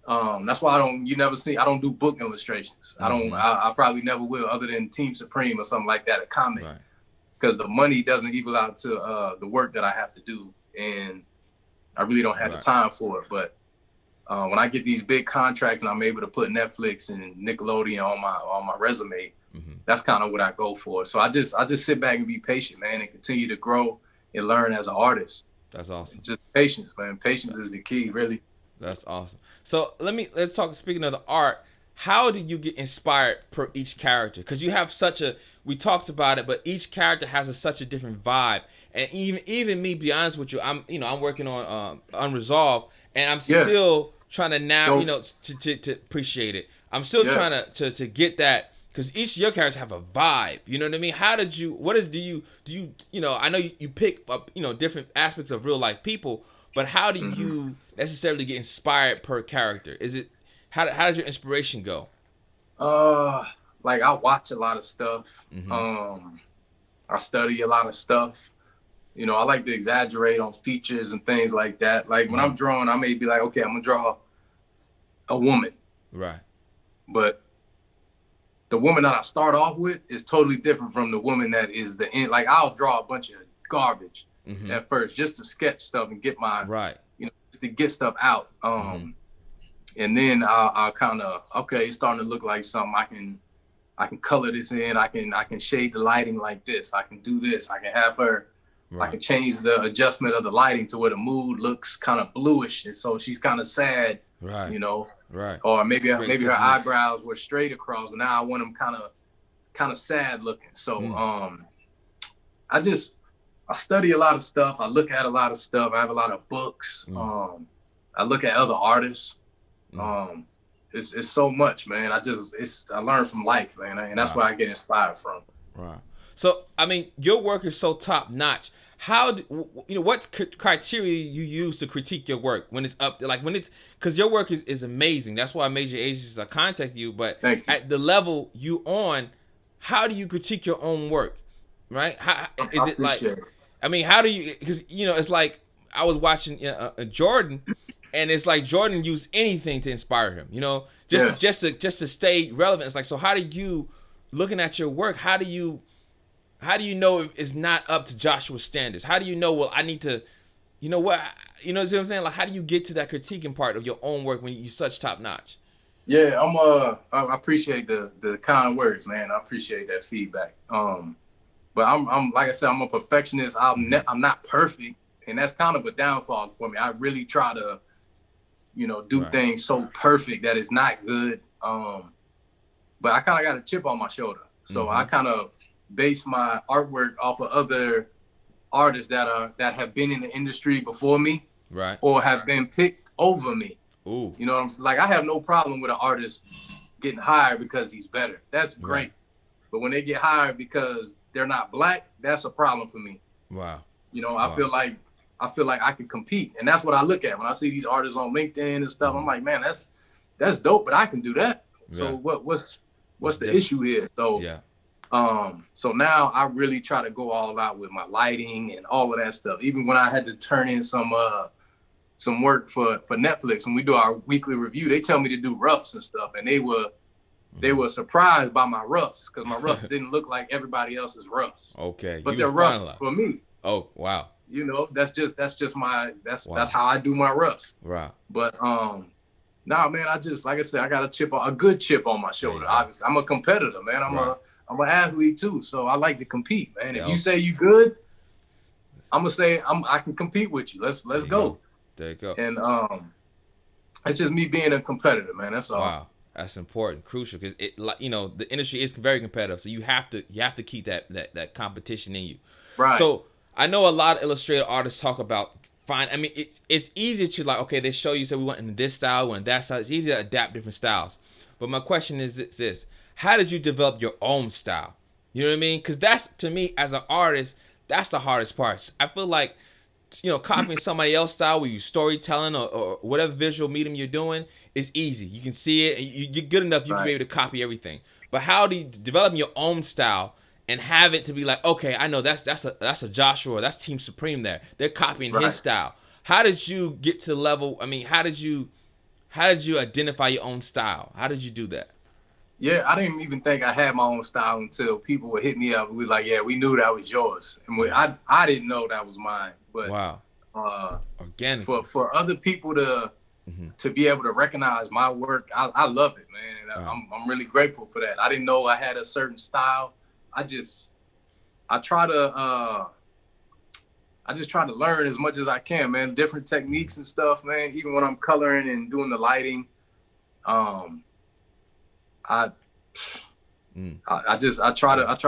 that's why I don't do book illustrations. I probably never will, other than Team Supreme or something like that, a comic. Right. Because the money doesn't equal out to the work that I have to do, and I really don't have the time for it. But when I get these big contracts and I'm able to put Netflix and Nickelodeon on my resume, that's kind of what I go for. So I just sit back and be patient, man, and continue to grow and learn as an artist. That's awesome. Just patience, man. Patience is the key, really. That's awesome. So let's talk. Speaking of the art, how do you get inspired per each character? Because you have we talked about it, but each character has such a different vibe. And even me, be honest with you, I'm working on Unresolved, and I'm still trying to to appreciate it. I'm still trying to get that, because each of your characters have a vibe. You know what I mean? How did you? Do you I know you pick up different aspects of real life people, but how do you necessarily get inspired per character? Is it how does your inspiration go? Like I watch a lot of stuff. I study a lot of stuff. I like to exaggerate on features and things like that. Like when I'm drawing, I may be like, okay, I'm gonna draw a woman. Right. But the woman that I start off with is totally different from the woman that is the end. Like I'll draw a bunch of garbage at first just to sketch stuff and get my just to get stuff out. And then I'll kind of, okay, it's starting to look like something. I can color this in. I can shade the lighting like this. I can do this. I can have her. I can change the adjustment of the lighting to where the mood looks kind of bluish, and so she's kind of sad Right. You know, right. or maybe Great her techniques. eyebrows were straight across, but now I want them kind of sad looking. So I study a lot of stuff. I look at a lot of stuff. I have a lot of books. I look at other artists. It's so much, man. I learn from life, man, and that's where I get inspired from. Right. So, I mean, your work is so top notch. How what criteria you use to critique your work when it's up there? Like when it's, because your work is amazing. That's why major agencies contact you. But at the level you on, how do you critique your own work? Right? How is it like? I mean, how do you? Because it's like I was watching Jordan, and it's like Jordan used anything to inspire him. Just to stay relevant. It's like, so how do you, looking at your work, how do you know it's not up to Joshua's standards? How do you know, well, I need to, see what I'm saying? Like, how do you get to that critiquing part of your own work when you're such top notch? Yeah, I appreciate the kind words, man. I appreciate that feedback. But I'm like I said, I'm a perfectionist. I'm not perfect, and that's kind of a downfall for me. I really try to, do things so perfect that it's not good. But I kind of got a chip on my shoulder, so I kind of base my artwork off of other artists that have been in the industry before me, right, or have been picked over me. Ooh. Like, I have no problem with an artist getting hired because he's better. That's great. Right. But when they get hired because they're not Black, that's a problem for me. Wow. I feel like I can compete, and that's what I look at when I see these artists on LinkedIn and stuff. I'm like, man, that's dope, but I can do that. Yeah. So what's the issue here? So yeah. So now I really try to go all out with my lighting and all of that stuff. Even when I had to turn in some work for Netflix, when we do our weekly review, they tell me to do roughs and stuff, and they were surprised by my roughs, because my roughs didn't look like everybody else's roughs. Okay, but they're roughs for me. Oh wow. That's just my that's how I do my roughs. Right. But nah, man, like I said, I got a good chip on my shoulder. Obviously, I'm a competitor, man. I'm an athlete too, so I like to compete, man. If you say you good, I'm gonna say I can compete with you. Let's go. There you go. And it's just me being a competitor, man. That's all. Wow, that's important, crucial, because the industry is very competitive, so you have to keep that competition in you. Right. So I know a lot of illustrator artists talk about I mean, it's easier to, like, okay, they show you, say we want in this style, we want in that style. It's easy to adapt different styles. But my question is this: how did you develop your own style? You know what I mean? Because that's, to me, as an artist, that's the hardest part. I feel like, copying somebody else's style with your storytelling or whatever visual medium you're doing is easy. You can see it, and you're good enough, you can be able to copy everything. But how do you develop your own style and have it to be like, okay, I know that's a Joshua, that's Team Supreme there. They're copying his style. How did you get to the level? I mean, how did you identify your own style? How did you do that? Yeah, I didn't even think I had my own style until people would hit me up and was like, yeah, we knew that was yours. And I didn't know that was mine. But wow. Organic. For other people to be able to recognize my work, I love it, man. And I'm really grateful for that. I didn't know I had a certain style. I just try to learn as much as I can, man. Different techniques and stuff, man. Even when I'm coloring and doing the lighting, I try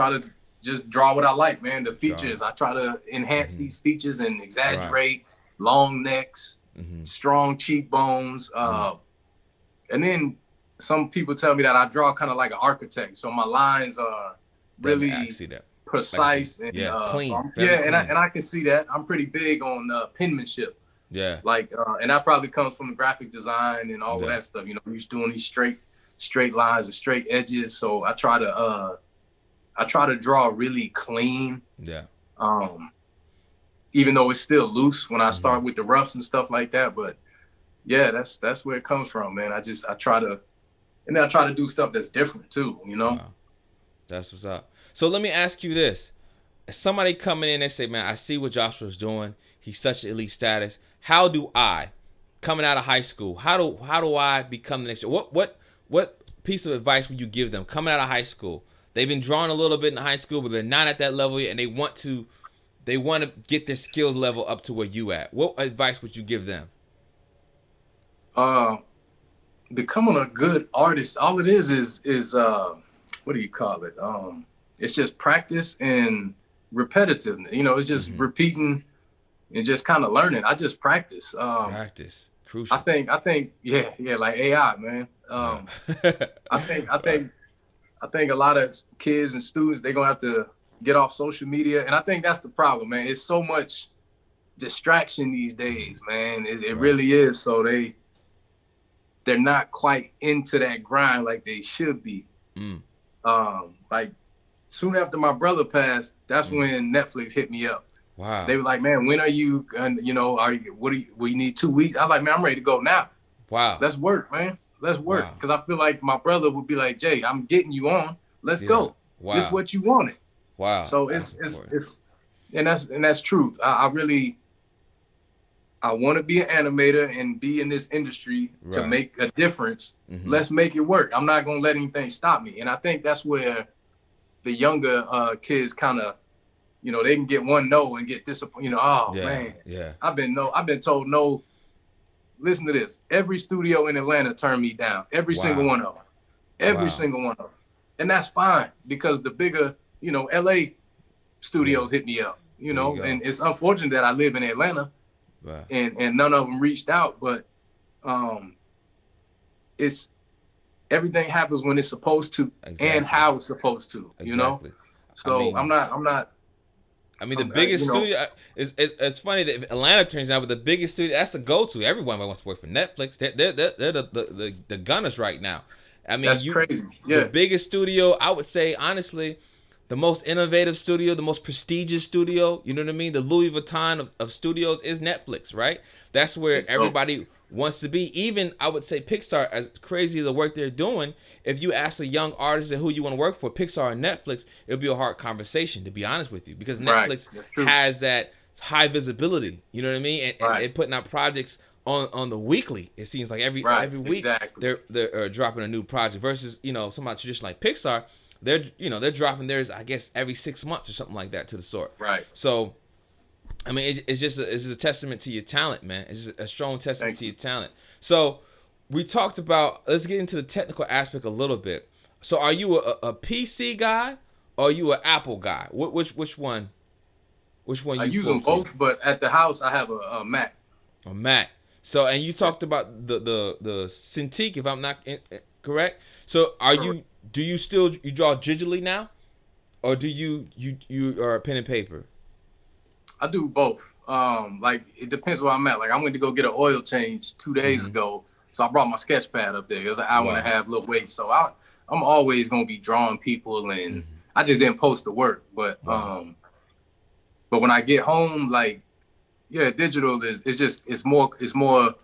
to just draw what I like, man. The features, I try to enhance these features and exaggerate long necks, strong cheekbones. And then some people tell me that I draw kind of like an architect. So my lines are really precise and clean. So and I can see that. I'm pretty big on penmanship. Yeah. Like and that probably comes from the graphic design and all of that stuff. You're doing these straight lines and straight edges. So I try to draw really clean. Yeah. Even though it's still loose when I start with the roughs and stuff like that. But yeah, that's where it comes from, man. I try to do stuff that's different too, Wow. That's what's up. So let me ask you this. If somebody coming in and say, man, I see what Joshua's doing. He's such an elite status. How do I, coming out of high school, how do I become the next? What piece of advice would you give them coming out of high school? They've been drawing a little bit in high school, but they're not at that level yet, and they want to get their skills level up to where you at. What advice would you give them? becoming a good artist, all it is what do you call it? It's just practice and repetitiveness. You know, it's just repeating and just kind of learning. I just practice. Practice, crucial. I think, yeah, like AI, man. I think a lot of kids and students, they're gonna have to get off social media, and I think that's the problem, man. It's so much distraction these days, man. It really is. So they're not quite into that grind like they should be. Like soon after my brother passed, that's when Netflix hit me up. Wow. They were like, man, when are you, you know, we need 2 weeks? I'm like, man, I'm ready to go now. Wow. Let's work, man. Let's work. Because I feel like my brother would be like, Jay, I'm getting you on. Let's go. Wow. This is what you wanted. Wow. So it's and that's truth. I want to be an animator and be in this industry to make a difference. Let's make it work. I'm not going to let anything stop me. And I think that's where the younger kids kind of, you know, they can get one no and get disappointed. You know, man. Yeah. I've been told no. Listen to this. Every studio in Atlanta turned me down. Every single one of them. Every single one of them. And that's fine because the bigger, you know, LA studios hit me up, you know, and it's unfortunate that I live in Atlanta and none of them reached out, but it's everything happens when it's supposed to and how it's supposed to, you know? So I'm not. I mean, the biggest studio it's funny that Atlanta turns out, but the biggest studio, that's the go-to. Everyone wants to work for Netflix. They're the gunners right now. I mean, that's crazy. Yeah. The biggest studio, I would say, honestly, the most innovative studio, the most prestigious studio, you know what I mean? The Louis Vuitton of studios is Netflix, right? That's where everybody wants to be. Even, I would say, Pixar, as crazy as the work they're doing, if you ask a young artist who you want to work for, Pixar or Netflix, it'll be a hard conversation, to be honest with you, because Netflix has that high visibility, you know what I mean? And putting out projects on the weekly, it seems like every week they're dropping a new project versus, you know, some traditional like Pixar, they're dropping theirs, I guess, every 6 months or something like that to the sort. Right. So, I mean, it's just a testament to your talent, man. It's just a strong testament to your talent. So, we talked about, let's get into the technical aspect a little bit. So, are you a PC guy or are you an Apple guy? Which one? I use them both, but at the house I have a Mac. A Mac. So, and you talked about the Cintiq, if I'm not correct. So, do you still draw digitally now, or do you are pen and paper? I do both. Like it depends where I'm at. Like I went to go get an oil change 2 days ago, so I brought my sketch pad up there. It was an hour and a half, little wait. So I'm always gonna be drawing people, and I just didn't post the work. But but when I get home, like digital it's more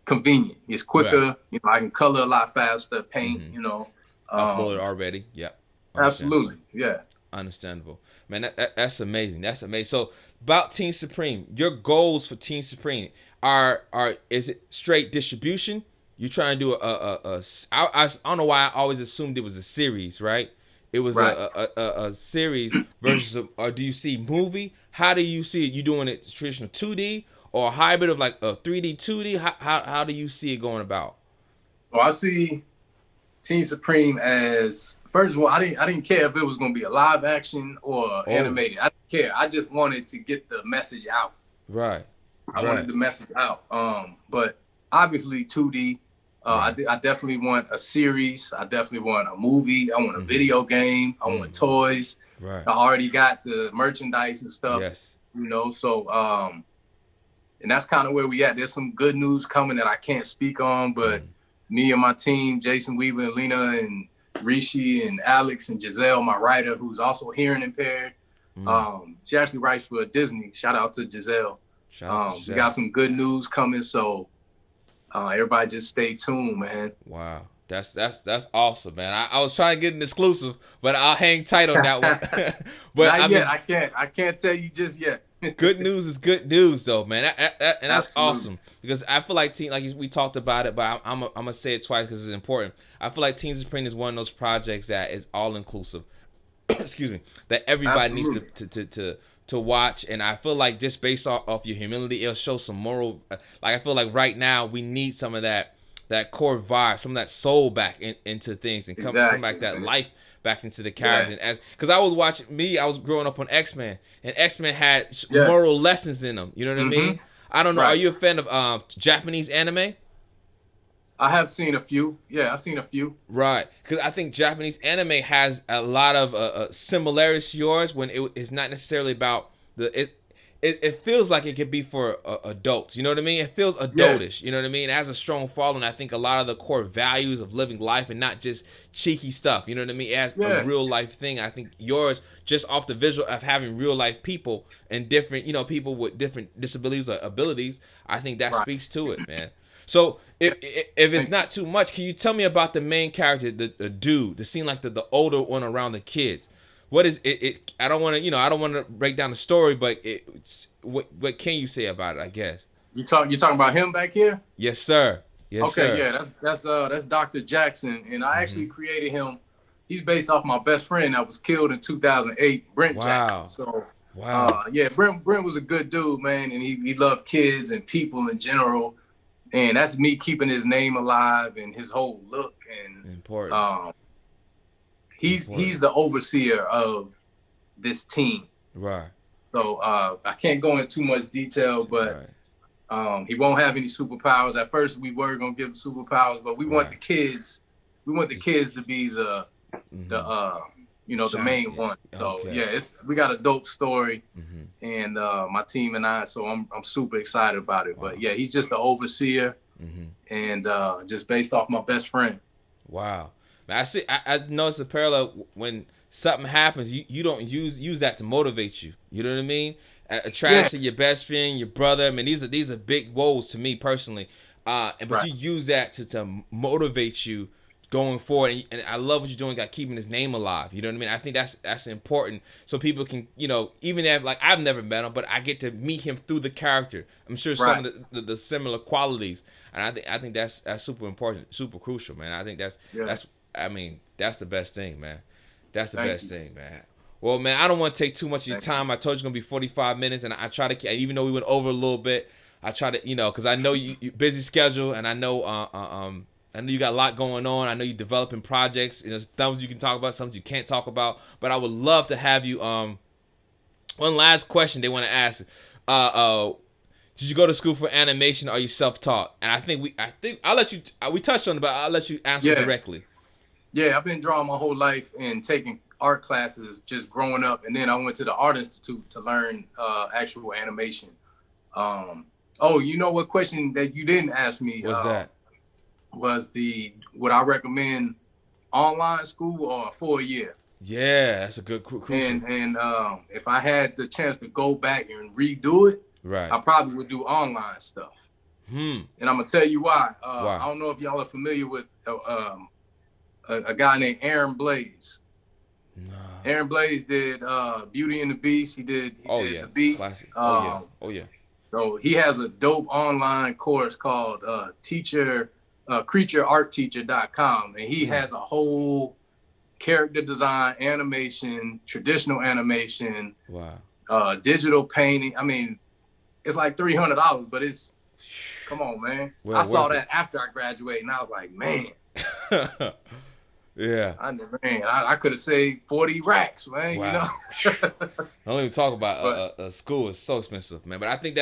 convenient. It's quicker. You know, I can color a lot faster, paint. You know, uploaded already. Yep. Absolutely. Yeah. Understandable, man. That's amazing. That's amazing. So about Team Supreme, your goals for Team Supreme is it straight distribution? You trying to do I don't know why I always assumed it was a series, right? It was a series versus or do you see movie? How do you see it? You doing it traditional 2D or a hybrid of like a 3D 2D? How do you see it going about? So I see Team Supreme as, first of all, I didn't care if it was going to be a live action or animated. I didn't care. I just wanted to get the message out. Right. I wanted the message out. But obviously 2D. I definitely want a series. I definitely want a movie. I want a video game. I want toys. Right. I already got the merchandise and stuff. Yes. You know, so and that's kind of where we at. There's some good news coming that I can't speak on, but me and my team, Jason Weaver and Lena and Rishi and Alex and Giselle, my writer, who's also hearing impaired. She actually writes for Disney. Shout out to Giselle. We got some good news coming, so everybody just stay tuned, man. Wow. That's awesome, man. I was trying to get an exclusive, but I'll hang tight on that one. But not yet. I can't tell you just yet. Good news is good news, though, man. And that's awesome because I feel like we talked about it, but I'm gonna say it twice because it's important. I feel like Team Supreme is one of those projects that is all inclusive. Excuse me, that everybody needs to watch, and I feel like just based off your humility, it'll show some moral. Like I feel like right now we need some of that that core vibe, some of that soul back into things, and come back that life back into the character. Yeah. Because I was growing up on X-Men, and X-Men had moral lessons in them. You know what I mean? I don't know. Are you a fan of Japanese anime? I have seen a few. Yeah, I've seen a few. Right, because I think Japanese anime has a lot of similarities to yours when it's not necessarily about it feels like it could be for adults. You know what I mean? It feels adultish. Yeah. You know what I mean? It has a strong following. I think a lot of the core values of living life and not just cheeky stuff. You know what I mean? It has a real life thing. I think yours, just off the visual of having real life people and different, people with different disabilities or abilities, I think that speaks to it, man. So if it's not too much, can you tell me about the main character, the dude, the scene like the older one around the kids? What is it? I don't want to break down the story, but what can you say about it? I guess you're talking about him back here. Yes, sir. Yes, sir. Okay, yeah, that's Dr. Jackson, and I actually created him. He's based off my best friend that was killed in 2008, Brent Jackson. So Brent was a good dude, man, and he loved kids and people in general, and that's me keeping his name alive and his whole look and important. He's the overseer of this team. Right. So I can't go into too much detail, but he won't have any superpowers. At first we were gonna give him superpowers, but we want the kids. We want the kids to be the main one. So we got a dope story, and my team and I. So I'm super excited about it. Wow. But yeah, he's just the overseer, and just based off my best friend. Wow. I noticed a parallel when something happens. You don't use that to motivate you. You know what I mean? A tragedy, your best friend, your brother. I mean, these are big woes to me personally. But you use that to motivate you going forward. And I love what you're doing, keeping his name alive. You know what I mean? I think that's important, so people can, even if I've never met him, but I get to meet him through the character. I'm sure some of the similar qualities, and I think that's super important, super crucial, man. I think that's the best thing, man. That's the best thing, man. Well, man, I don't want to take too much of your time. I told you it's going to be 45 minutes, and I try to, even though we went over a little bit, I try to, because I know you busy schedule, and I know you got a lot going on. I know you're developing projects. Some you can talk about, some you can't talk about. But I would love to have you. One last question they want to ask. Did you go to school for animation, or are you self-taught? And I think I'll let you. We touched on it, but I'll let you answer directly. Yeah, I've been drawing my whole life and taking art classes just growing up, and then I went to the Art Institute to learn actual animation. You know what question that you didn't ask me? What's that? Would I recommend online school or 4 year? Yeah, that's a good question. And if I had the chance to go back and redo it, I probably would do online stuff. And I'm gonna tell you why. I don't know if y'all are familiar with a guy named Aaron Blaze. No. Aaron Blaze did Beauty and the Beast. He did The Beast. Classic. So he has a dope online course called creatureartteacher.com, and he has a whole character design, animation, traditional animation, digital painting. I mean, it's like $300, but come on, man. I saw that after I graduated, and I was like, man. Yeah. I could have saved 40 racks, man. Wow. Don't even talk about school. It's so expensive, man. But I think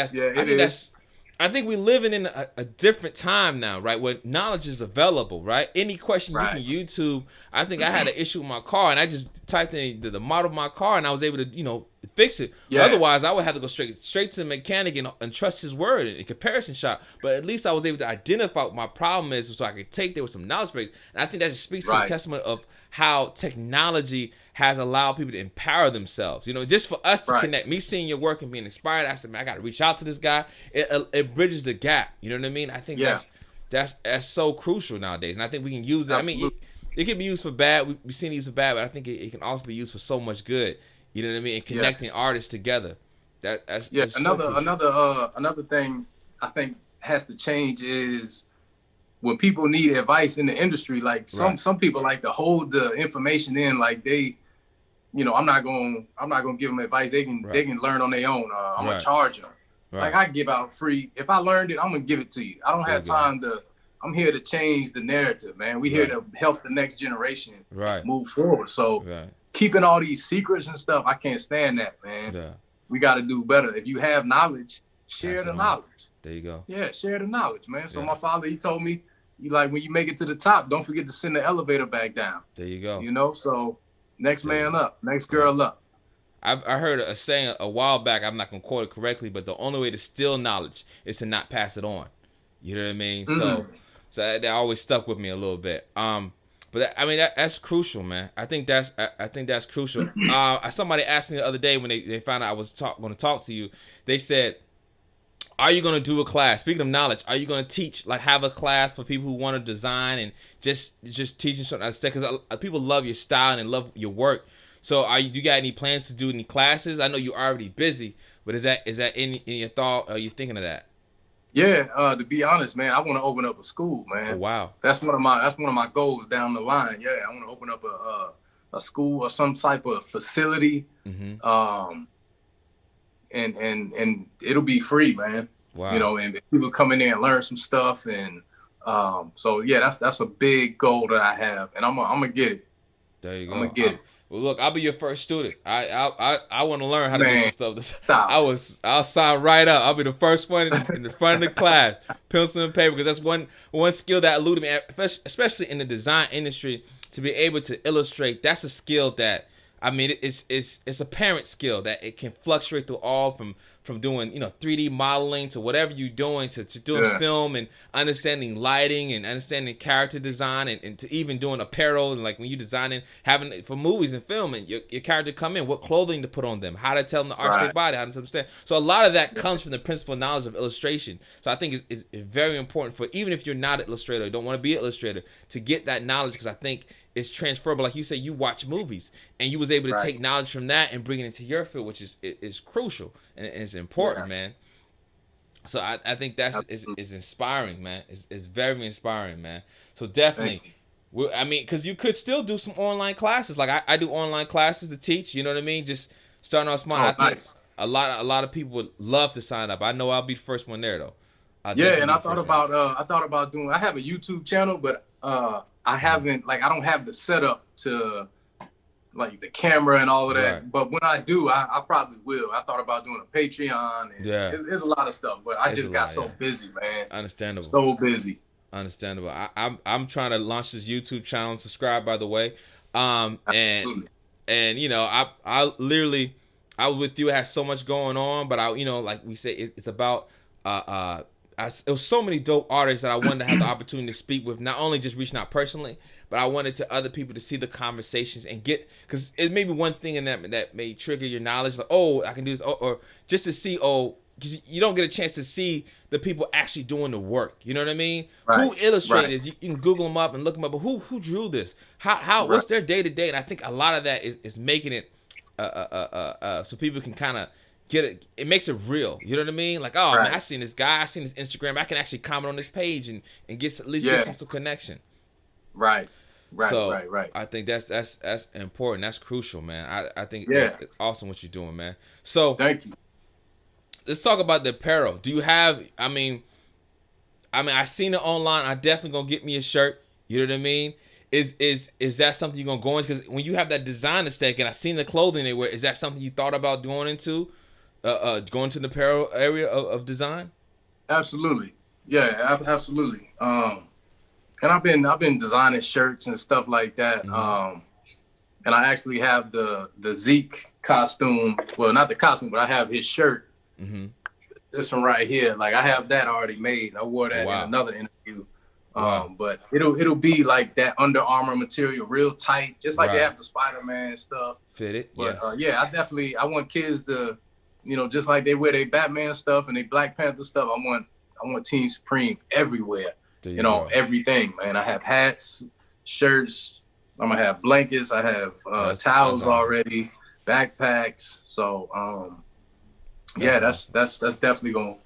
I think we're living in a different time now, right? Where knowledge is available, right? Any question you can YouTube. I think I had an issue with my car, and I just typed in the model of my car, and I was able to, fix it. Yeah. Otherwise, I would have to go straight to the mechanic and trust his word in comparison shop. But at least I was able to identify what my problem is, so I could there with some knowledge base. And I think that just speaks to the testament of how technology has allowed people to empower themselves. Just for us to connect. Me seeing your work and being inspired, I said, man, I got to reach out to this guy. It bridges the gap. You know what I mean? I think that's so crucial nowadays. And I think we can use it. Absolutely. I mean, it can be used for bad. We've seen it used for bad, but I think it can also be used for so much good. You know what I mean? And connecting artists together. That's another thing I think has to change is when people need advice in the industry. Like some people like to hold the information in, like they, I'm not gonna give them advice. They can learn on their own. I'm gonna charge them. Like I give out free. If I learned it, I'm gonna give it to you. I don't have time to I'm here to change the narrative, man. We here to help the next generation move forward. So keeping all these secrets and stuff, I can't stand that, man. Yeah. We got to do better. If you have knowledge, share the knowledge. There you go. Yeah, share the knowledge, man. So my father, he told me, when you make it to the top, don't forget to send the elevator back down. There you go. You know, so next man up, next girl up. I heard a saying a while back, I'm not going to quote it correctly, but the only way to steal knowledge is to not pass it on. You know what I mean? So that always stuck with me a little bit. But that's crucial, man. I think that's crucial. Somebody asked me the other day when they found out I was going to talk to you. They said, are you going to do a class? Speaking of knowledge, are you going to teach, have a class for people who want to design and just teaching something? Because people love your style and love your work. So you got any plans to do any classes? I know you're already busy, but is that in your thought? Are you thinking of that? Yeah, to be honest, man, I want to open up a school, man. Oh, wow. That's one of my goals down the line. Yeah, I want to open up a school or some type of facility. Mm-hmm. And it'll be free, man. Wow. You know, and people come in there and learn some stuff, and so yeah, that's a big goal that I have, and I'm gonna get it. There you go. I'm gonna get it. Well, look, I'll be your first student. I want to learn how to do some stuff. I'll sign right up. I'll be the first one in the front of the class, pencil and paper, because that's one skill that eluded me, especially in the design industry. To be able to illustrate, that's a skill that it's a parent skill that it can fluctuate through all from doing 3D modeling to whatever you're doing to doing film and understanding lighting and understanding character design and to even doing apparel and when you're designing having for movies and film and your character come in, what clothing to put on them, how to tell them to arch their body, how to understand. So a lot of that comes from the principal knowledge of illustration. So I think it's very important for even if you're not an illustrator or don't want to be an illustrator to get that knowledge, because I think it's transferable. Like you say, you watch movies and you was able to take knowledge from that and bring it into your field, which is crucial and it's important, man. So I think that's is inspiring, man. It's very inspiring, man. So definitely, because you could still do some online classes. Like I do online classes to teach. You know what I mean? Just starting off small. I think a lot of people would love to sign up. I know I'll be the first one there though. And I thought about doing. I have a YouTube channel, but I haven't I don't have the setup to the camera and all of that. Right. But when I do, I probably will. I thought about doing a Patreon. And it's a lot of stuff, but I just got so busy, man. Understandable. So busy. Understandable. I'm trying to launch this YouTube channel. Subscribe, by the way. And I literally I was with you. I had so much going on, but like we say, it's about it was so many dope artists that I wanted to have the opportunity to speak with, not only just reaching out personally, but I wanted to other people to see the conversations and get, because it may be one thing in that may trigger your knowledge, I can do this, or just to see, because you don't get a chance to see the people actually doing the work. You know what I mean? Right. Who illustrated? You can Google them up and look them up, but who drew this? What's their day to day? And I think a lot of that is making it so people can kind of get it. It makes it real. You know what I mean? Man, I seen this guy. I seen his Instagram. I can actually comment on this page and get at least get some connection. Right. I think that's important. That's crucial, man. I think it's awesome what you're doing, man. So thank you. Let's talk about the apparel. Do you have? I seen it online. I definitely gonna get me a shirt. You know what I mean? Is that something you're gonna go into? Because when you have that design aesthetic, and I seen the clothing they wear, is that something you thought about going into? Going to the apparel area of design? Absolutely. Yeah, absolutely. And I've been designing shirts and stuff like that. Mm-hmm. And I actually have the Zeke costume. Well, not the costume, but I have his shirt. Mm-hmm. This one right here. I have that already made. I wore that in another interview. But it'll be like that Under Armour material, real tight, just like they have the Spider-Man stuff. Fitted. But I want kids to, just like they wear their Batman stuff and their Black Panther stuff. I want Team Supreme everywhere. Everything, man. I have hats, shirts. I'm gonna have blankets. I have towels already, backpacks. So that's definitely gonna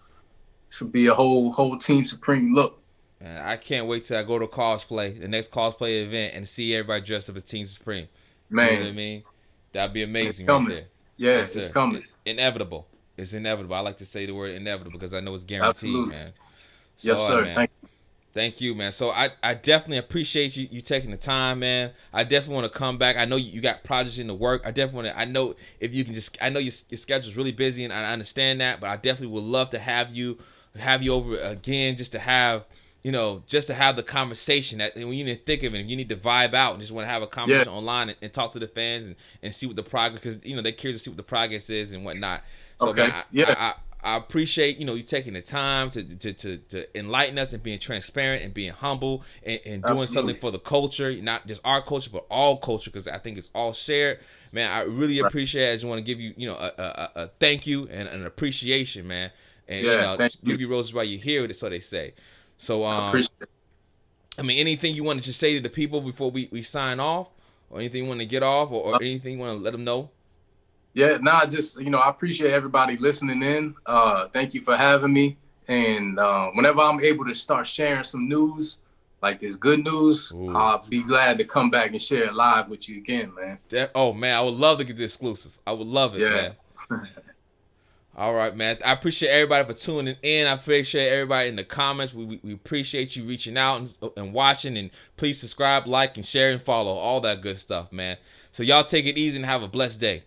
be a whole Team Supreme look. Man, I can't wait till I go to the next cosplay event, and see everybody dressed up as Team Supreme. Man, you know what I mean? That'd be amazing right there. Yeah, it's coming. Inevitable. It's inevitable. I like to say the word inevitable because I know it's guaranteed, man. So, Yes, sir. Man. Thank you. Thank you, man. So I definitely appreciate you taking the time, man. I definitely want to come back. I know you got projects in the work. I definitely want to. I know if you can just. I know your schedule's really busy, and I understand that. But I definitely would love to have you over again, just to have just to have the conversation that when you need to think of it, if you need to vibe out and just want to have a conversation online and talk to the fans and see what the progress, because they're curious to see what the progress is and whatnot. So okay. Man, I appreciate you taking the time to enlighten us and being transparent and being humble and doing something for the culture, not just our culture but all culture, because I think it's all shared. Man, I really appreciate it. I just want to give you a thank you and an appreciation, man, and give you roses while you're here. So they say. So I mean, anything you want to just say to the people before we sign off, or anything you want to get off, or anything you want to let them know? Yeah, just, I appreciate everybody listening in. Thank you for having me. And whenever I'm able to start sharing some news, like this good news, I'll be glad to come back and share it live with you again, man. Oh, man, I would love to get the exclusives. I would love it, man. All right, man. I appreciate everybody for tuning in. I appreciate everybody in the comments. We appreciate you reaching out and watching. And please subscribe, like, and share, and follow. All that good stuff, man. So y'all take it easy and have a blessed day.